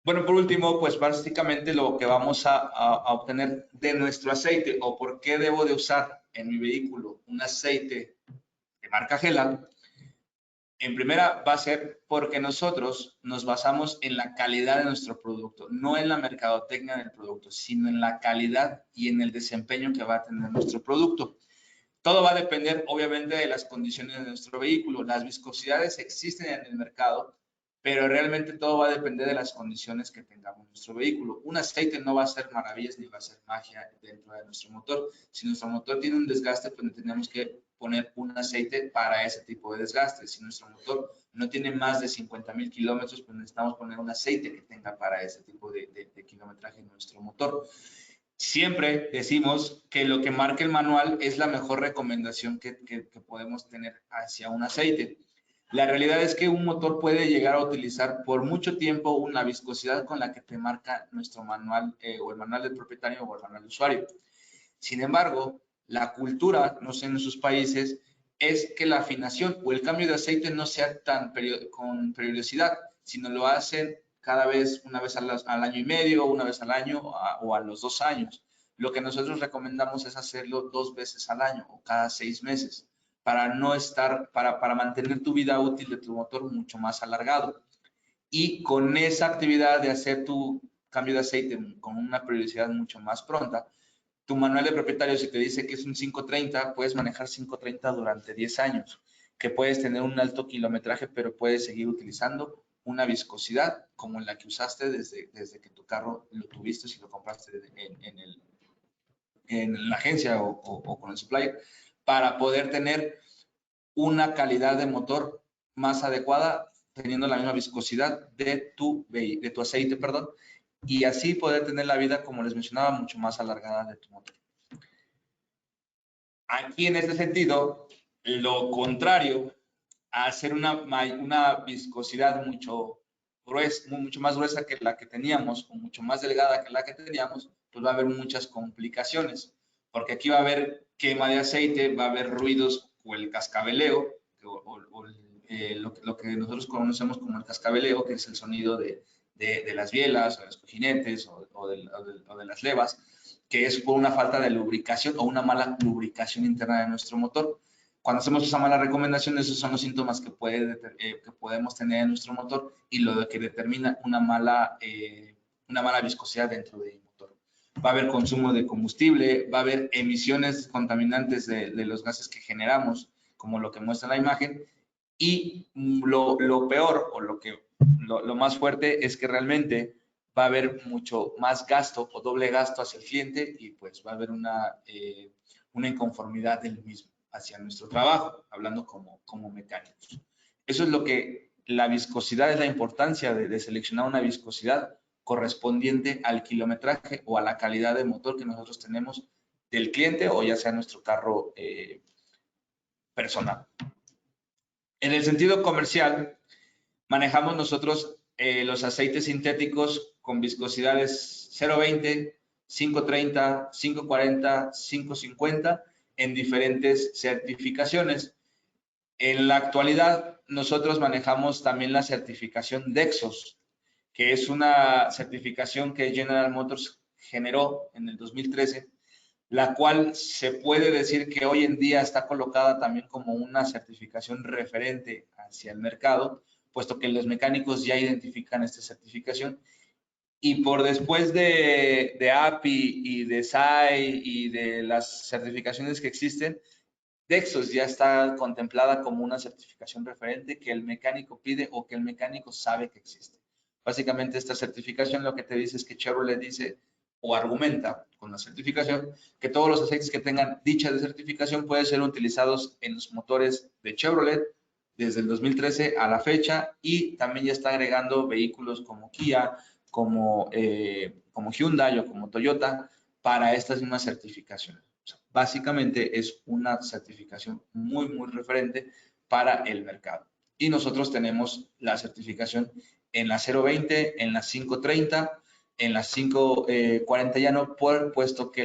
[SPEAKER 4] Bueno, por último, pues básicamente lo que vamos a obtener de nuestro aceite o por qué debo de usar en mi vehículo un aceite de marca Gela, en primera va a ser porque nosotros nos basamos en la calidad de nuestro producto, no en la mercadotecnia del producto, sino en la calidad y en el desempeño que va a tener nuestro producto. Todo va a depender, obviamente, de las condiciones de nuestro vehículo. Las viscosidades existen en el mercado, pero realmente todo va a depender de las condiciones que tengamos nuestro vehículo. Un aceite no va a hacer maravillas ni va a hacer magia dentro de nuestro motor. Si nuestro motor tiene un desgaste, pues tenemos que poner un aceite para ese tipo de desgaste. Si nuestro motor no tiene más de 50,000 kilómetros, pues necesitamos poner un aceite que tenga para ese tipo de kilometraje en nuestro motor. Siempre decimos que lo que marca el manual es la mejor recomendación que podemos tener hacia un aceite. La realidad es que un motor puede llegar a utilizar por mucho tiempo una viscosidad con la que te marca nuestro manual o el manual del propietario o el manual del usuario. Sin embargo, la cultura, no sé en sus países, es que la afinación o el cambio de aceite no sea tan con periodicidad, sino lo hacen cada vez, una vez al año y medio, una vez al año o a los 2 años. Lo que nosotros recomendamos es hacerlo 2 veces al año o cada 6 meses para no estar, para mantener tu vida útil de tu motor mucho más alargado. Y con esa actividad de hacer tu cambio de aceite con una periodicidad mucho más pronta, tu manual de propietario, si te dice que es un 530, puedes manejar 530 durante 10 años, que puedes tener un alto kilometraje, pero puedes seguir utilizando una viscosidad como la que usaste desde que tu carro lo tuviste, si lo compraste en la agencia o con el supplier, para poder tener una calidad de motor más adecuada, teniendo la misma viscosidad de tu aceite, perdón, y así poder tener la vida, como les mencionaba, mucho más alargada de tu motor. Aquí, en este sentido, lo contrario a hacer una viscosidad mucho más gruesa que la que teníamos, o mucho más delgada que la que teníamos, pues va a haber muchas complicaciones, porque aquí va a haber quema de aceite, va a haber ruidos o el cascabeleo, lo que nosotros conocemos como el cascabeleo, que es el sonido de las bielas, o de los cojinetes, o de las levas, que es por una falta de lubricación o una mala lubricación interna de nuestro motor. Cuando hacemos esa mala recomendación, esos son los síntomas que podemos tener en nuestro motor y lo que determina una mala viscosidad dentro del motor. Va a haber consumo de combustible, va a haber emisiones contaminantes de los gases que generamos, como lo que muestra la imagen, y lo peor o lo más fuerte es que realmente va a haber mucho más gasto o doble gasto hacia el cliente y pues va a haber una inconformidad del mismo hacia nuestro trabajo, hablando como mecánicos. Eso es lo que la viscosidad, es la importancia de seleccionar una viscosidad correspondiente al kilometraje o a la calidad de motor que nosotros tenemos del cliente o ya sea nuestro carro personal. En el sentido comercial, manejamos nosotros los aceites sintéticos con viscosidades 0.20, 5.30, 5.40, 5.50 en diferentes certificaciones. En la actualidad, nosotros manejamos también la certificación Dexos, que es una certificación que General Motors generó en el 2013, la cual se puede decir que hoy en día está colocada también como una certificación referente hacia el mercado, puesto que los mecánicos ya identifican esta certificación. Y por después de API y de SAI y de las certificaciones que existen, Dexos ya está contemplada como una certificación referente que el mecánico pide o que el mecánico sabe que existe. Básicamente esta certificación lo que te dice es que Chevrolet dice o argumenta con la certificación que todos los aceites que tengan dicha certificación pueden ser utilizados en los motores de Chevrolet desde el 2013 a la fecha, y también ya está agregando vehículos como Kia, como Hyundai o como Toyota para estas mismas certificaciones. O sea, básicamente es una certificación muy, muy referente para el mercado. Y nosotros tenemos la certificación en la 020, en la 530, en las 540 ya no, puesto que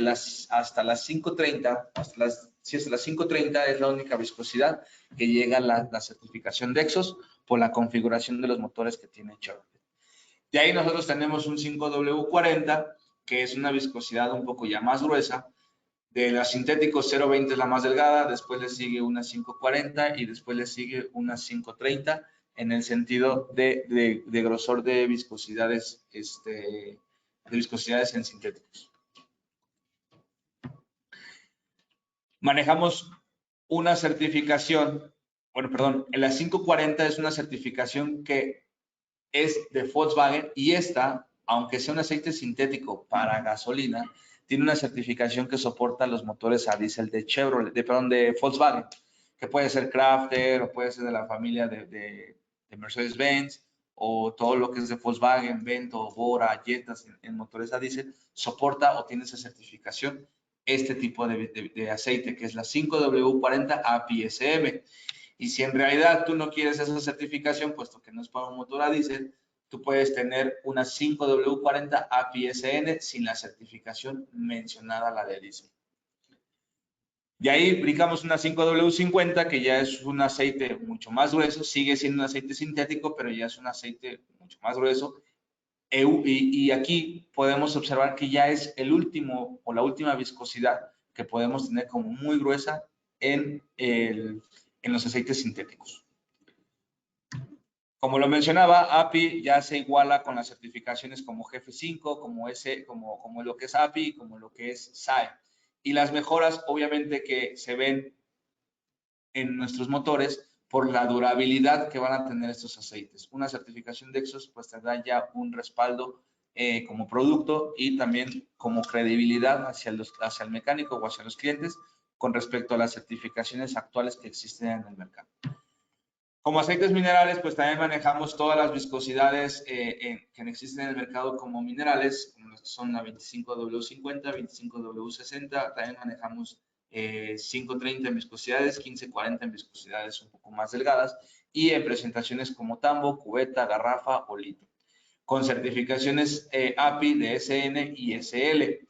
[SPEAKER 4] hasta las 530, hasta las 530 es la única viscosidad que llega a la certificación Dexos por la configuración de los motores que tiene Chevrolet. De ahí nosotros tenemos un 5W40, que es una viscosidad un poco ya más gruesa, De las sintéticos, 0.20 es la más delgada, después le sigue una 5.40 y después le sigue una 5.30 en el sentido de grosor de viscosidades, en sintéticos. Manejamos una certificación, bueno, perdón, la 540 es una certificación que es de Volkswagen y esta, aunque sea un aceite sintético para gasolina, tiene una certificación que soporta los motores a diésel de de Volkswagen, que puede ser Crafter o puede ser de la familia de Mercedes-Benz o todo lo que es de Volkswagen, Vento, Bora, Jetta en motores a diésel, soporta o tiene esa certificación este tipo de aceite, que es la 5W40 API-SM. Y si en realidad tú no quieres esa certificación, puesto que no es para un motor a diésel, tú puedes tener una 5W40 API-SN sin la certificación mencionada, la de diésel. De ahí brincamos una 5W50, que ya es un aceite mucho más grueso, sigue siendo un aceite sintético, pero ya es un aceite mucho más grueso. Y aquí podemos observar que ya es el último o la última viscosidad que podemos tener como muy gruesa en los aceites sintéticos. Como lo mencionaba, API ya se iguala con las certificaciones como GF5, como lo que es API, como lo que es SAE. Y las mejoras, obviamente, que se ven en nuestros motores por la durabilidad que van a tener estos aceites. Una certificación de Exos pues te da ya un respaldo como producto y también como credibilidad hacia el mecánico o hacia los clientes con respecto a las certificaciones actuales que existen en el mercado. Como aceites minerales, pues también manejamos todas las viscosidades que existen en el mercado como minerales, como los que son la 25W50, 25W60, también manejamos 5.30 en viscosidades, 15.40 en viscosidades un poco más delgadas y en presentaciones como tambo, cubeta, garrafa o litro, con certificaciones API de SN y SL.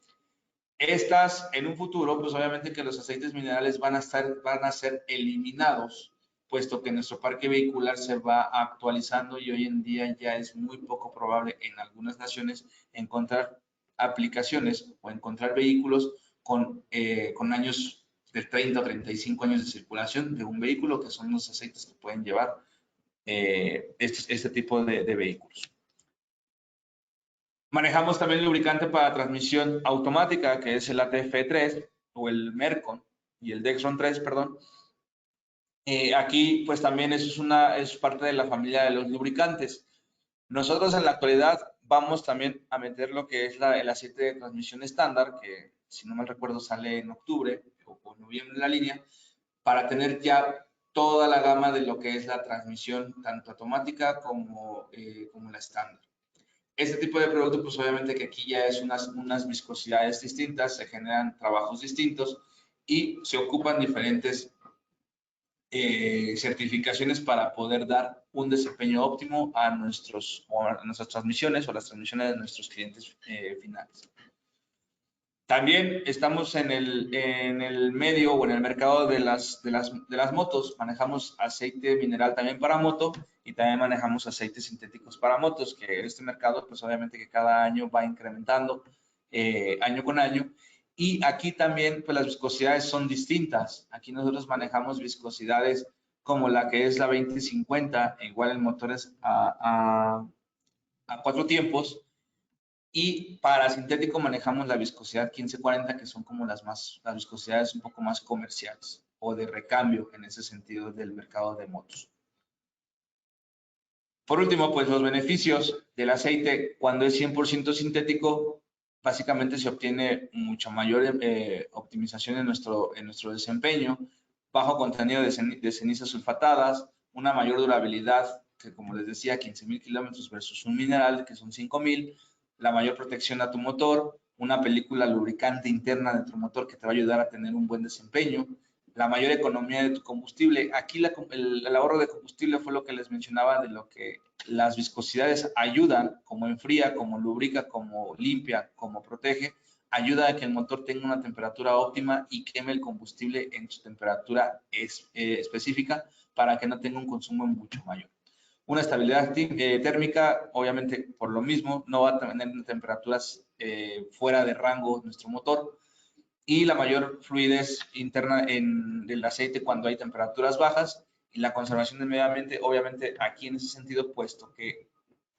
[SPEAKER 4] Estas, en un futuro, pues obviamente que los aceites minerales van a ser eliminados, puesto que nuestro parque vehicular se va actualizando y hoy en día ya es muy poco probable en algunas naciones encontrar aplicaciones o encontrar vehículos con años de 30 o 35 años de circulación de un vehículo, que son los aceites que pueden llevar este tipo de vehículos. Manejamos también lubricante para transmisión automática, que es el ATF3 o el Mercon y el Dexron 3, perdón. Aquí, pues también eso es parte de la familia de los lubricantes. Nosotros en la actualidad vamos también a meter lo que es el aceite de transmisión estándar, que si no mal recuerdo sale en octubre o noviembre en la línea, para tener ya toda la gama de lo que es la transmisión tanto automática como la estándar. Este tipo de producto, pues obviamente que aquí ya es unas viscosidades distintas, se generan trabajos distintos y se ocupan diferentes certificaciones para poder dar un desempeño óptimo a nuestras transmisiones o las transmisiones de nuestros clientes finales. También estamos en el medio o en el mercado de las motos. Manejamos aceite mineral también para moto y también manejamos aceites sintéticos para motos, que este mercado pues obviamente que cada año va incrementando año con año. Y aquí también pues las viscosidades son distintas. Aquí nosotros manejamos viscosidades como la que es la 2050, igual en motores a 4 tiempos. Y para sintético manejamos la viscosidad 1540, que son como las viscosidades un poco más comerciales o de recambio en ese sentido del mercado de motos. Por último, pues los beneficios del aceite cuando es 100% sintético, básicamente se obtiene mucha mayor optimización en nuestro desempeño, bajo contenido de cenizas sulfatadas, una mayor durabilidad, que como les decía, 15.000 kilómetros versus un mineral, que son 5.000, la mayor protección a tu motor, una película lubricante interna de tu motor que te va a ayudar a tener un buen desempeño, la mayor economía de tu combustible. Aquí el ahorro de combustible fue lo que les mencionaba, de lo que las viscosidades ayudan, como enfría, como lubrica, como limpia, como protege, ayuda a que el motor tenga una temperatura óptima y queme el combustible en su temperatura específica para que no tenga un consumo mucho mayor. Una estabilidad térmica, obviamente por lo mismo, no va a tener temperaturas fuera de rango nuestro motor. y la mayor fluidez interna del aceite cuando hay temperaturas bajas, y la conservación del medio ambiente, obviamente aquí en ese sentido, puesto que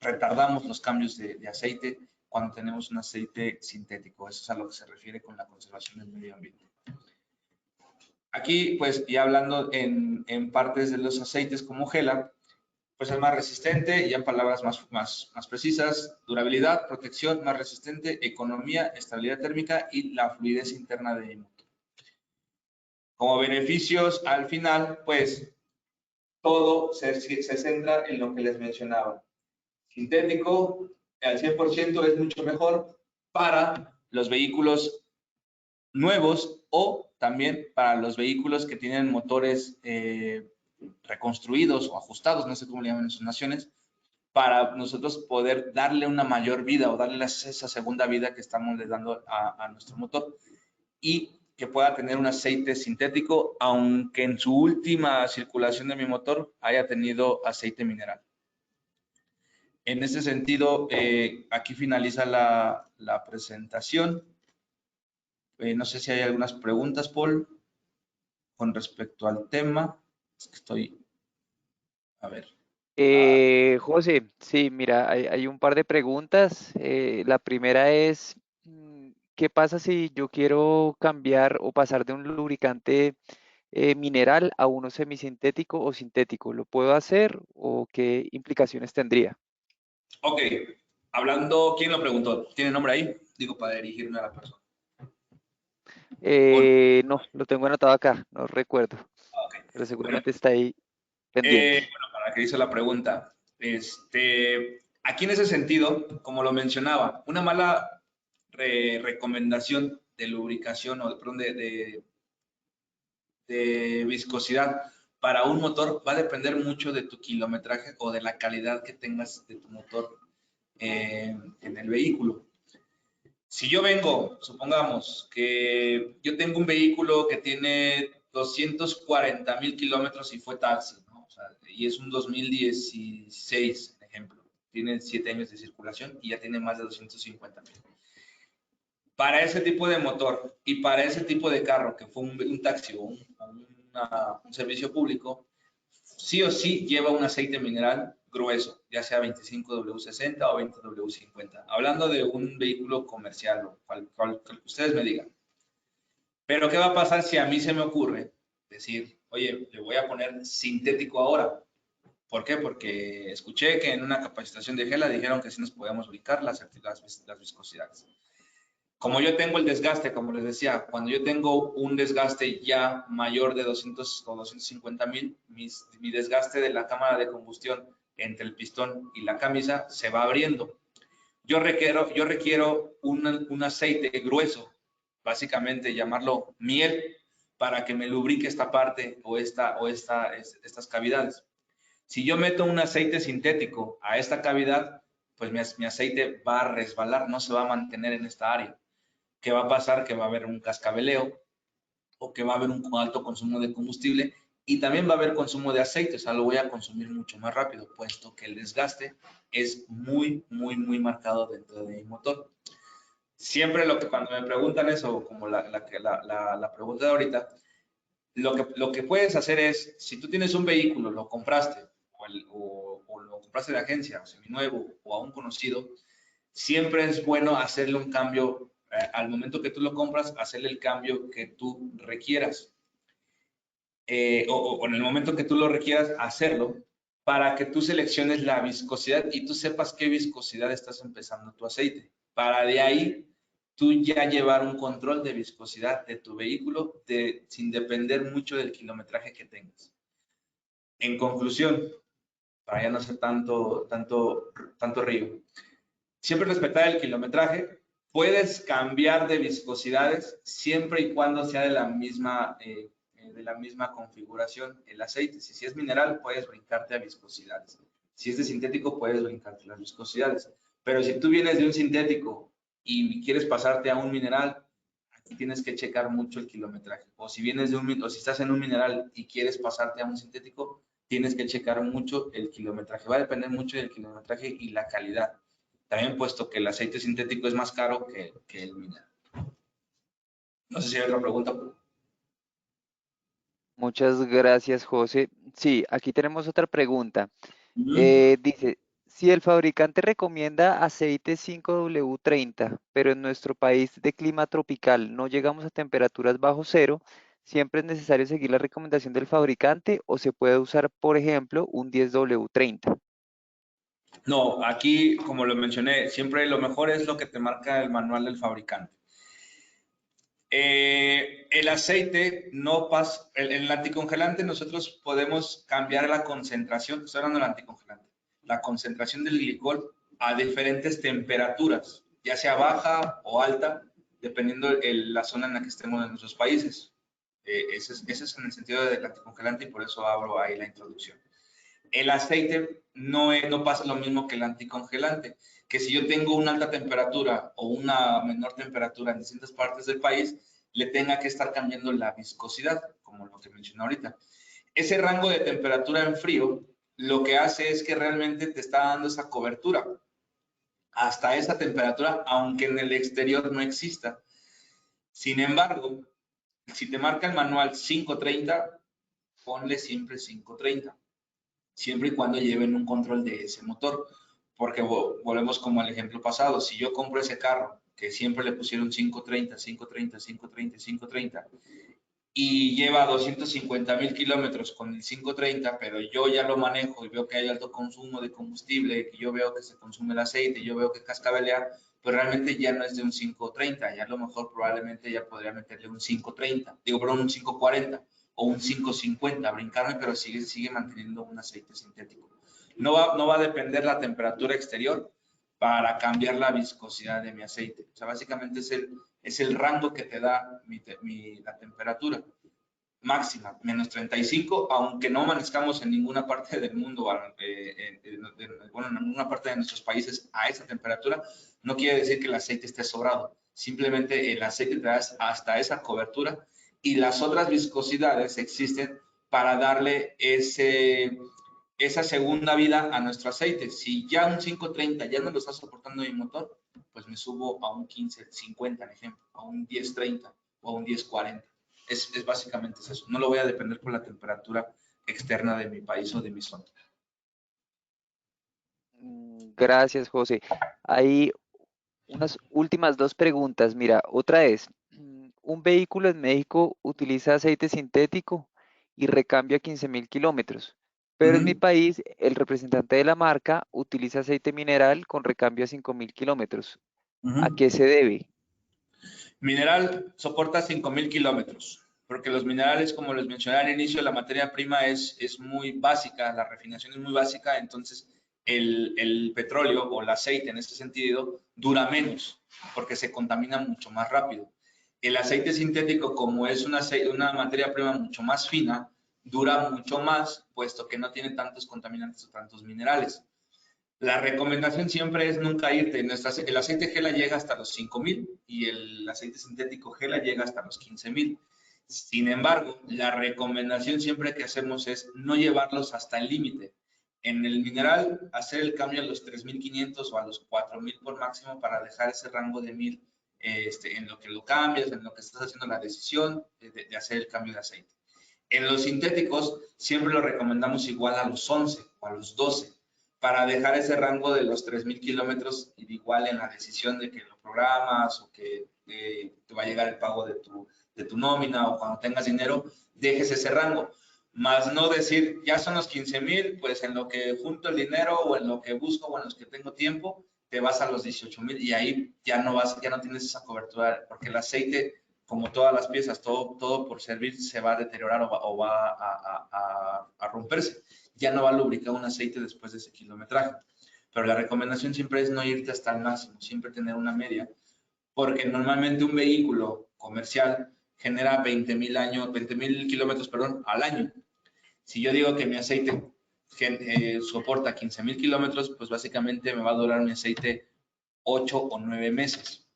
[SPEAKER 4] retardamos los cambios de aceite cuando tenemos un aceite sintético. Eso es a lo que se refiere con la conservación del medio ambiente. Aquí, pues, ya hablando en partes de los aceites como Gela, pues es más resistente, y en palabras más precisas: durabilidad, protección, más resistente, economía, estabilidad térmica y la fluidez interna de mi motor. Como beneficios, al final, pues, todo se centra en lo que les mencionaba. Sintético al 100% es mucho mejor para los vehículos nuevos, o también para los vehículos que tienen motores reconstruidos o ajustados, no sé cómo le llaman en sus naciones, para nosotros poder darle una mayor vida o darle esa segunda vida que estamos le dando a nuestro motor, y que pueda tener un aceite sintético, aunque en su última circulación de mi motor haya tenido aceite mineral. En ese sentido, aquí finaliza la presentación. No sé si hay algunas preguntas, Paul, con respecto al tema. Es que estoy, a ver.
[SPEAKER 3] José, sí, mira, hay un par de preguntas. La primera es, ¿qué pasa si yo quiero cambiar o pasar de un lubricante mineral a uno semisintético o sintético? ¿Lo puedo hacer o qué implicaciones tendría?
[SPEAKER 4] Ok, hablando, ¿quién lo preguntó? ¿Tiene nombre ahí? Digo, para dirigirme a la persona.
[SPEAKER 3] No, lo tengo anotado acá, no recuerdo,
[SPEAKER 4] Ok,
[SPEAKER 3] pero
[SPEAKER 4] bueno,
[SPEAKER 3] seguramente está ahí pendiente.
[SPEAKER 4] bueno, para que hice la pregunta, aquí en ese sentido, como lo mencionaba, una mala recomendación de lubricación, o perdón, de viscosidad para un motor va a depender mucho de tu kilometraje o de la calidad que tengas de tu motor en el vehículo. Si yo vengo, supongamos que yo tengo un vehículo que tiene 240,000 kilómetros y fue taxi, ¿no? O sea, y es un 2016, por ejemplo. Tiene 7 años de circulación y ya tiene más de 250,000. Para ese tipo de motor y para ese tipo de carro, que fue un taxi o un servicio público, sí o sí lleva un aceite mineral grueso, ya sea 25W60 o 20W50. Hablando de un vehículo comercial, o cual que ustedes me digan. Pero ¿qué va a pasar si a mí se me ocurre decir, oye, le voy a poner sintético ahora? ¿Por qué? Porque escuché que en una capacitación de Gela dijeron que sí nos podíamos ubicar las viscosidades. Como yo tengo el desgaste, como les decía, cuando yo tengo un desgaste ya mayor de 200 o 250,000, mi desgaste de la cámara de combustión entre el pistón y la camisa se va abriendo. Yo requiero un aceite grueso, básicamente llamarlo miel, para que me lubrique esta parte o estas cavidades. Si yo meto un aceite sintético a esta cavidad, pues mi aceite va a resbalar, no se va a mantener en esta área. ¿Qué va a pasar? Que va a haber un cascabeleo, o que va a haber un alto consumo de combustible, y también va a haber consumo de aceite. O sea, lo voy a consumir mucho más rápido, puesto que el desgaste es muy marcado dentro de mi motor. Siempre cuando me preguntan eso, como la pregunta de ahorita, lo que puedes hacer es, si tú tienes un vehículo, lo compraste, o lo compraste de agencia, o seminuevo, o a un conocido, siempre es bueno hacerle un cambio. Al momento que tú lo compras, hacerle el cambio que tú requieras. O en el momento que tú lo requieras, hacerlo, para que tú selecciones la viscosidad y tú sepas qué viscosidad estás empezando tu aceite. Para de ahí tú ya llevar un control de viscosidad de tu vehículo sin depender mucho del kilometraje que tengas. En conclusión, para ya no hacer tanto río, siempre respetar el kilometraje. Puedes cambiar de viscosidades siempre y cuando sea de la misma configuración el aceite. Si es mineral, puedes brincarte a viscosidades. Si es de sintético, puedes brincarte las viscosidades. Pero si tú vienes de un sintético y quieres pasarte a un mineral, aquí tienes que checar mucho el kilometraje. O si estás en un mineral y quieres pasarte a un sintético, tienes que checar mucho el kilometraje. Va a depender mucho del kilometraje y la calidad. También, puesto que el aceite sintético es más caro que el mineral. No sé si hay otra pregunta.
[SPEAKER 3] Muchas gracias, José. Sí, aquí tenemos otra pregunta. Dice, si el fabricante recomienda aceite 5W30, pero en nuestro país de clima tropical no llegamos a temperaturas bajo cero, ¿siempre es necesario seguir la recomendación del fabricante o se puede usar, por ejemplo, un 10W30?
[SPEAKER 4] No, aquí, como lo mencioné, siempre lo mejor es lo que te marca el manual del fabricante. El aceite no pasa, en el anticongelante nosotros podemos cambiar la concentración, estoy hablando del anticongelante, la concentración del glicol a diferentes temperaturas, ya sea baja o alta, dependiendo la zona en la que estemos en nuestros países. Ese es en el sentido del anticongelante y por eso abro ahí la introducción. El aceite no pasa lo mismo que el anticongelante, que si yo tengo una alta temperatura o una menor temperatura en distintas partes del país, le tenga que estar cambiando la viscosidad, como lo que mencioné ahorita. Ese rango de temperatura en frío lo que hace es que realmente te está dando esa cobertura hasta esa temperatura, aunque en el exterior no exista. Sin embargo, si te marca el manual 530, ponle siempre 530. Siempre y cuando lleven un control de ese motor. Porque volvemos como al ejemplo pasado, si yo compro ese carro que siempre le pusieron 530, 530, 530, 530 y lleva 250,000 kilómetros con el 530, pero yo ya lo manejo y veo que hay alto consumo de combustible, que yo veo que se consume el aceite, yo veo que cascabelea, pues realmente ya no es de un 530, ya a lo mejor probablemente ya podría meterle un 530, digo, perdón, un 540 o un 550, brincarme, pero sigue manteniendo un aceite sintético. No va a depender la temperatura exterior para cambiar la viscosidad de mi aceite. O sea, básicamente es el rango que te da la temperatura máxima, menos 35, aunque no amanezcamos en ninguna parte del mundo, bueno, en ninguna parte de nuestros países a esa temperatura, no quiere decir que el aceite esté sobrado. Simplemente el aceite te da hasta esa cobertura y las otras viscosidades existen para darle esa segunda vida a nuestro aceite. Si ya un 530 ya no lo está soportando mi motor, pues me subo a un 1550, por ejemplo, a un 1030 o a un 1040. Es básicamente eso. No lo voy a depender por la temperatura externa de mi país o de mi zona.
[SPEAKER 3] Gracias, José. Hay unas últimas dos preguntas. Mira, otra es, un vehículo en México utiliza aceite sintético y recambio a 15,000 kilómetros, pero en mi país el representante de la marca utiliza aceite mineral con recambio a 5,000 kilómetros. ¿A qué se debe?
[SPEAKER 4] Mineral soporta 5,000 kilómetros, porque los minerales, como les mencioné al inicio, la materia prima es muy básica, la refinación es muy básica, entonces el petróleo o el aceite en este sentido dura menos, porque se contamina mucho más rápido. El aceite sintético, como es una materia prima mucho más fina, dura mucho más, puesto que no tiene tantos contaminantes o tantos minerales. La recomendación siempre es nunca irte. El aceite Gela llega hasta los 5,000 y el aceite sintético Gela llega hasta los 15,000. Sin embargo, la recomendación siempre que hacemos es no llevarlos hasta el límite. En el mineral, hacer el cambio a los 3,500 o a los 4,000 por máximo para dejar ese rango de 1,000 en lo que lo cambias, en lo que estás haciendo la decisión de hacer el cambio de aceite. En los sintéticos, siempre lo recomendamos igual a los 11 o a los 12 para dejar ese rango de los 3,000 kilómetros igual en la decisión de que lo programas o que te va a llegar el pago de tu nómina o cuando tengas dinero, dejes ese rango. Más no decir, ya son los 15,000, pues en lo que junto el dinero o en lo que busco o en los que tengo tiempo, te vas a los 18,000 y ahí ya no tienes esa cobertura, porque el aceite, como todas las piezas, todo por servir se va a deteriorar o va a romperse. Ya no va a lubricar un aceite después de ese kilometraje. Pero la recomendación siempre es no irte hasta el máximo, siempre tener una media, porque normalmente un vehículo comercial genera 20,000 kilómetros, al año. Si yo digo que mi aceite soporta 15,000 kilómetros, pues básicamente me va a durar mi aceite 8 o 9 meses.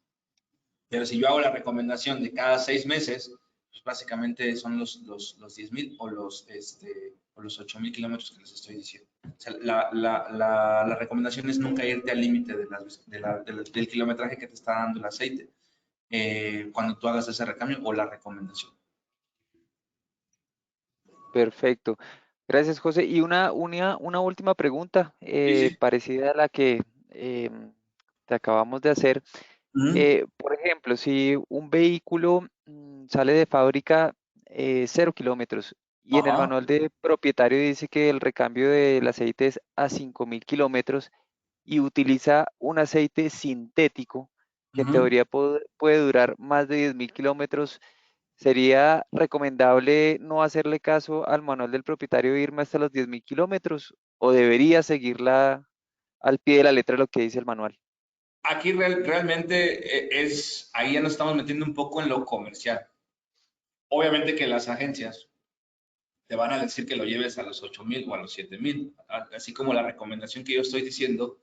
[SPEAKER 4] Pero si yo hago la recomendación de cada 6 meses, pues básicamente son los 10,000 o los 8,000 kilómetros que les estoy diciendo. O sea, la recomendación es nunca irte al límite del kilometraje que te está dando el aceite. cuando tú hagas ese recambio o la recomendación.
[SPEAKER 3] Perfecto. Gracias, José. Y una última pregunta,
[SPEAKER 4] Sí, sí.
[SPEAKER 3] parecida a la que te acabamos de hacer.
[SPEAKER 4] Ujú.
[SPEAKER 3] Por ejemplo, si un vehículo sale de fábrica 0 kilómetros y en el
[SPEAKER 4] Ajá.
[SPEAKER 3] manual de propietario dice que el recambio del aceite es a 5.000 kilómetros y utiliza un aceite sintético que en
[SPEAKER 4] Ujú.
[SPEAKER 3] teoría puede durar más de 10.000 kilómetros, ¿sería recomendable no hacerle caso al manual del propietario e irme hasta los 10.000 kilómetros o debería seguirla al pie de la letra lo que dice el manual?
[SPEAKER 4] Aquí realmente ahí ya nos estamos metiendo un poco en lo comercial. Obviamente que las agencias te van a decir que lo lleves a los 8,000 o a los 7,000, así como la recomendación que yo estoy diciendo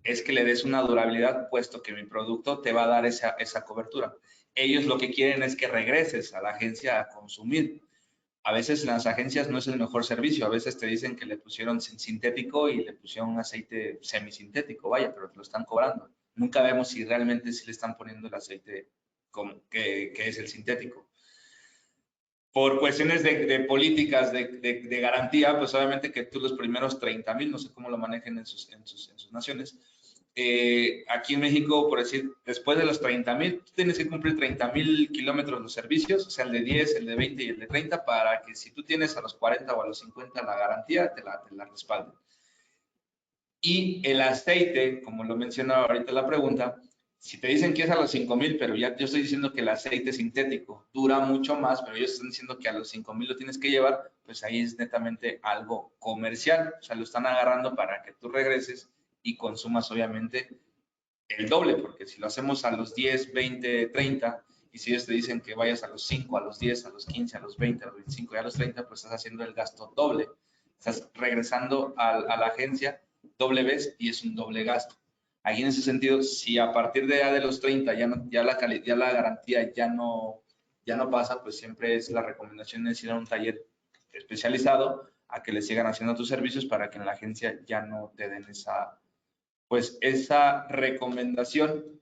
[SPEAKER 4] es que le des una durabilidad, puesto que mi producto te va a dar esa cobertura. Ellos lo que quieren es que regreses a la agencia a consumir. A veces en las agencias no es el mejor servicio, a veces te dicen que le pusieron sintético y le pusieron un aceite semisintético, vaya, pero te lo están cobrando. Nunca vemos si realmente sí le están poniendo el aceite que es el sintético. Por cuestiones de políticas de garantía, pues obviamente que tú los primeros 30,000, no sé cómo lo manejen en sus naciones, aquí en México, por decir, después de los 30,000, tú tienes que cumplir 30,000 kilómetros de servicios, o sea, el de 10, el de 20 y el de 30, para que si tú tienes a los 40 o a los 50 la garantía, te la respalden. Y el aceite, como lo mencionaba ahorita la pregunta, si te dicen que es a los 5,000, pero ya yo estoy diciendo que el aceite sintético dura mucho más, pero ellos están diciendo que a los 5,000 lo tienes que llevar, pues ahí es netamente algo comercial. O sea, lo están agarrando para que tú regreses y consumas obviamente el doble, porque si lo hacemos a los 10, 20, 30, y si ellos te dicen que vayas a los 5, a los 10, a los 15, a los 20, a los 25 y a los 30, pues estás haciendo el gasto doble. Estás regresando a la agencia doble vez y es un doble gasto. Ahí en ese sentido, si a partir de los 30 ya la garantía ya no pasa, pues siempre es la recomendación es ir a un taller especializado a que le sigan haciendo tus servicios para que en la agencia ya no te den esa recomendación,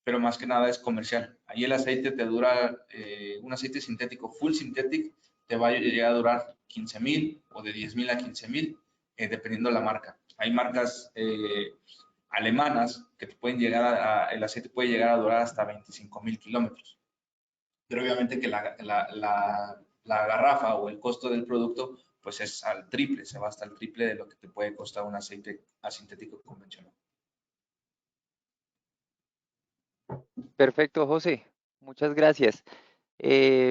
[SPEAKER 4] pero más que nada es comercial. Ahí el aceite te dura, un aceite sintético, full synthetic, te va a llegar a durar 15,000 o de 10,000 a 15,000, dependiendo de la marca. Hay marcas alemanas que te pueden llegar el aceite puede llegar a durar hasta 25,000 kilómetros. Pero obviamente que la garrafa o el costo del producto, pues es al triple, se va hasta el triple de lo que te puede costar un aceite asintético convencional.
[SPEAKER 3] Perfecto, José. Muchas gracias.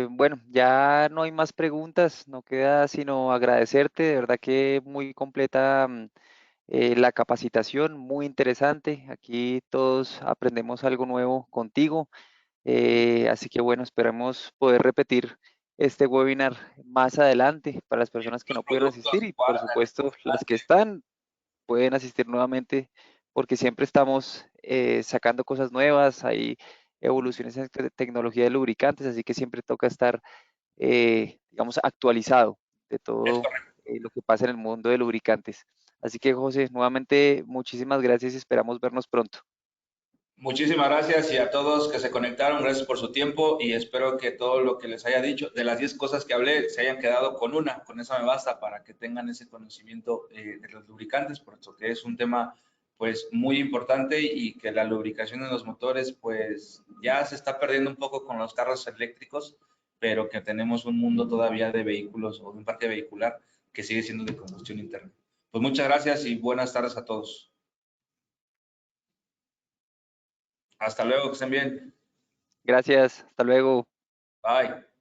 [SPEAKER 3] Bueno, ya no hay más preguntas, no queda sino agradecerte, de verdad que muy completa la capacitación, muy interesante. Aquí todos aprendemos algo nuevo contigo, así que bueno, esperamos poder repetir este webinar más adelante para las personas que no pudieron asistir
[SPEAKER 4] Productos
[SPEAKER 3] y por
[SPEAKER 4] guardan
[SPEAKER 3] supuesto las que están pueden asistir nuevamente porque siempre estamos sacando cosas nuevas, hay evoluciones en tecnología de lubricantes, así que siempre toca estar, digamos, actualizado de
[SPEAKER 4] Es
[SPEAKER 3] todo
[SPEAKER 4] correcto.
[SPEAKER 3] lo que pasa en el mundo de lubricantes. Así que, José, nuevamente, muchísimas gracias y esperamos vernos pronto.
[SPEAKER 4] Muchísimas gracias y a todos que se conectaron, gracias por su tiempo y espero que todo lo que les haya dicho, de las 10 cosas que hablé, se hayan quedado con una, con esa me basta para que tengan ese conocimiento de los lubricantes, puesto que es un tema pues muy importante y que la lubricación en los motores pues ya se está perdiendo un poco con los carros eléctricos, pero que tenemos un mundo todavía de vehículos o de un parque vehicular que sigue siendo de combustión interna. Pues muchas gracias y buenas tardes a todos. Hasta luego, que estén bien.
[SPEAKER 3] Gracias, hasta luego.
[SPEAKER 4] Bye.